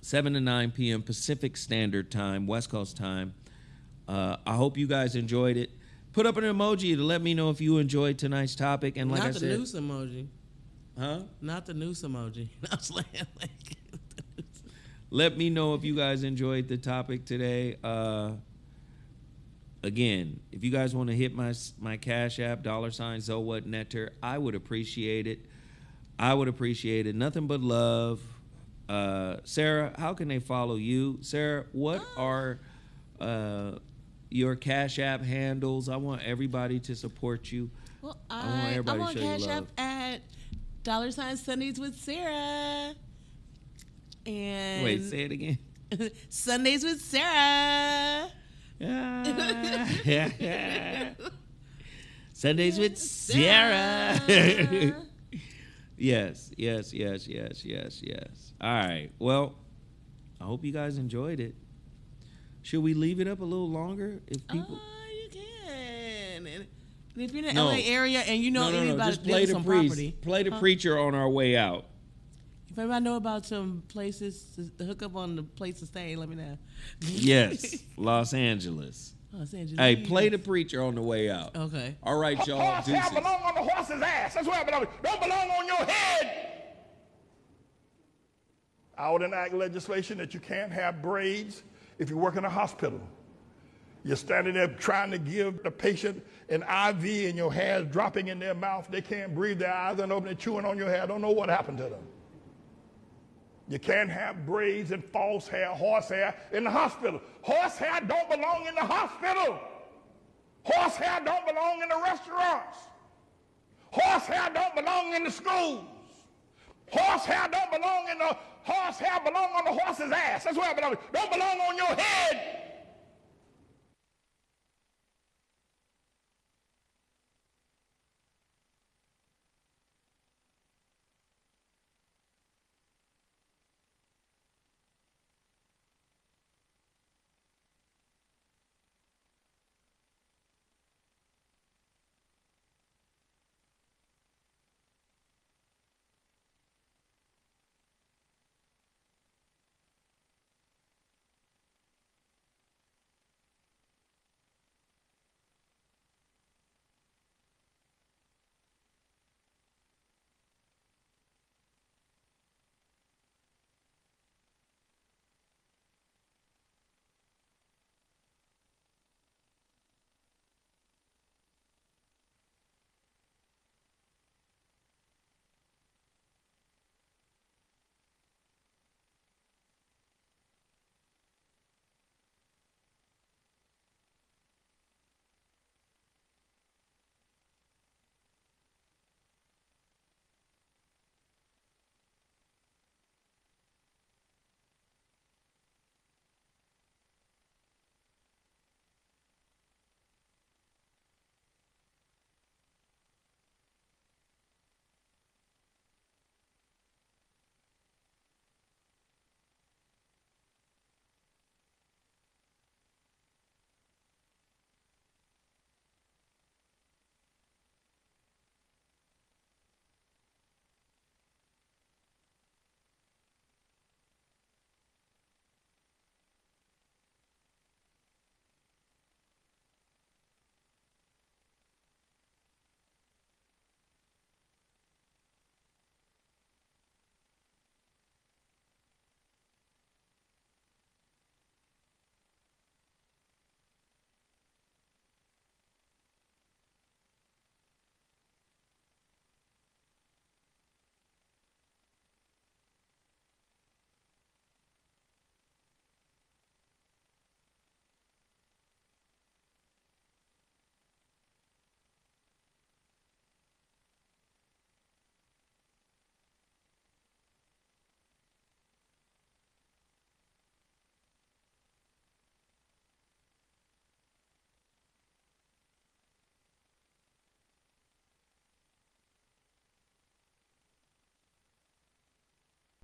7 to 9 p.m. Pacific Standard Time, West Coast time. I hope you guys enjoyed it. Put up an emoji to let me know if you enjoyed tonight's topic. And like I said, not the noose emoji. Huh? Not the noose emoji. I was let me know if you guys enjoyed the topic today. Again, if you guys want to hit my Cash App, $ZoWhat Netter, I would appreciate it. Nothing but love. Sarah, how can they follow you? Sarah, what are your Cash App handles? I want everybody to support you. Well, I want everybody I'm to on show you Cash love. App at $Sundays with Sarah. And Wait, say it again. Sundays with Sarah. Sundays with Sarah. Yes. All right. Well, I hope you guys enjoyed it. Should we leave it up a little longer? If people, you can. And if you're in the LA area and you know anybody just play that lives the on priest. property, Play the preacher on our way out. If everybody know about some places to hook up on the place to stay, let me know. Yes, Los Angeles. Los Angeles. Hey, play the preacher on the way out. Okay. All right, y'all. Horse hair Deuces. belong on the horse's ass. That's where it belongs. Don't belong on your head. I would enact legislation that you can't have braids if you work in a hospital. You're standing there trying to give the patient an IV and your hair's dropping in their mouth. They can't breathe, their eyes are open, they're chewing on your hair. Don't know what happened to them. You can't have braids and false hair, horse hair in the hospital. Horse hair don't belong in the hospital. Horse hair don't belong in the restaurants. Horse hair don't belong in the schools. Horse hair don't belong in the horse hair belong on the horse's ass. That's where it belongs. Don't belong on your head.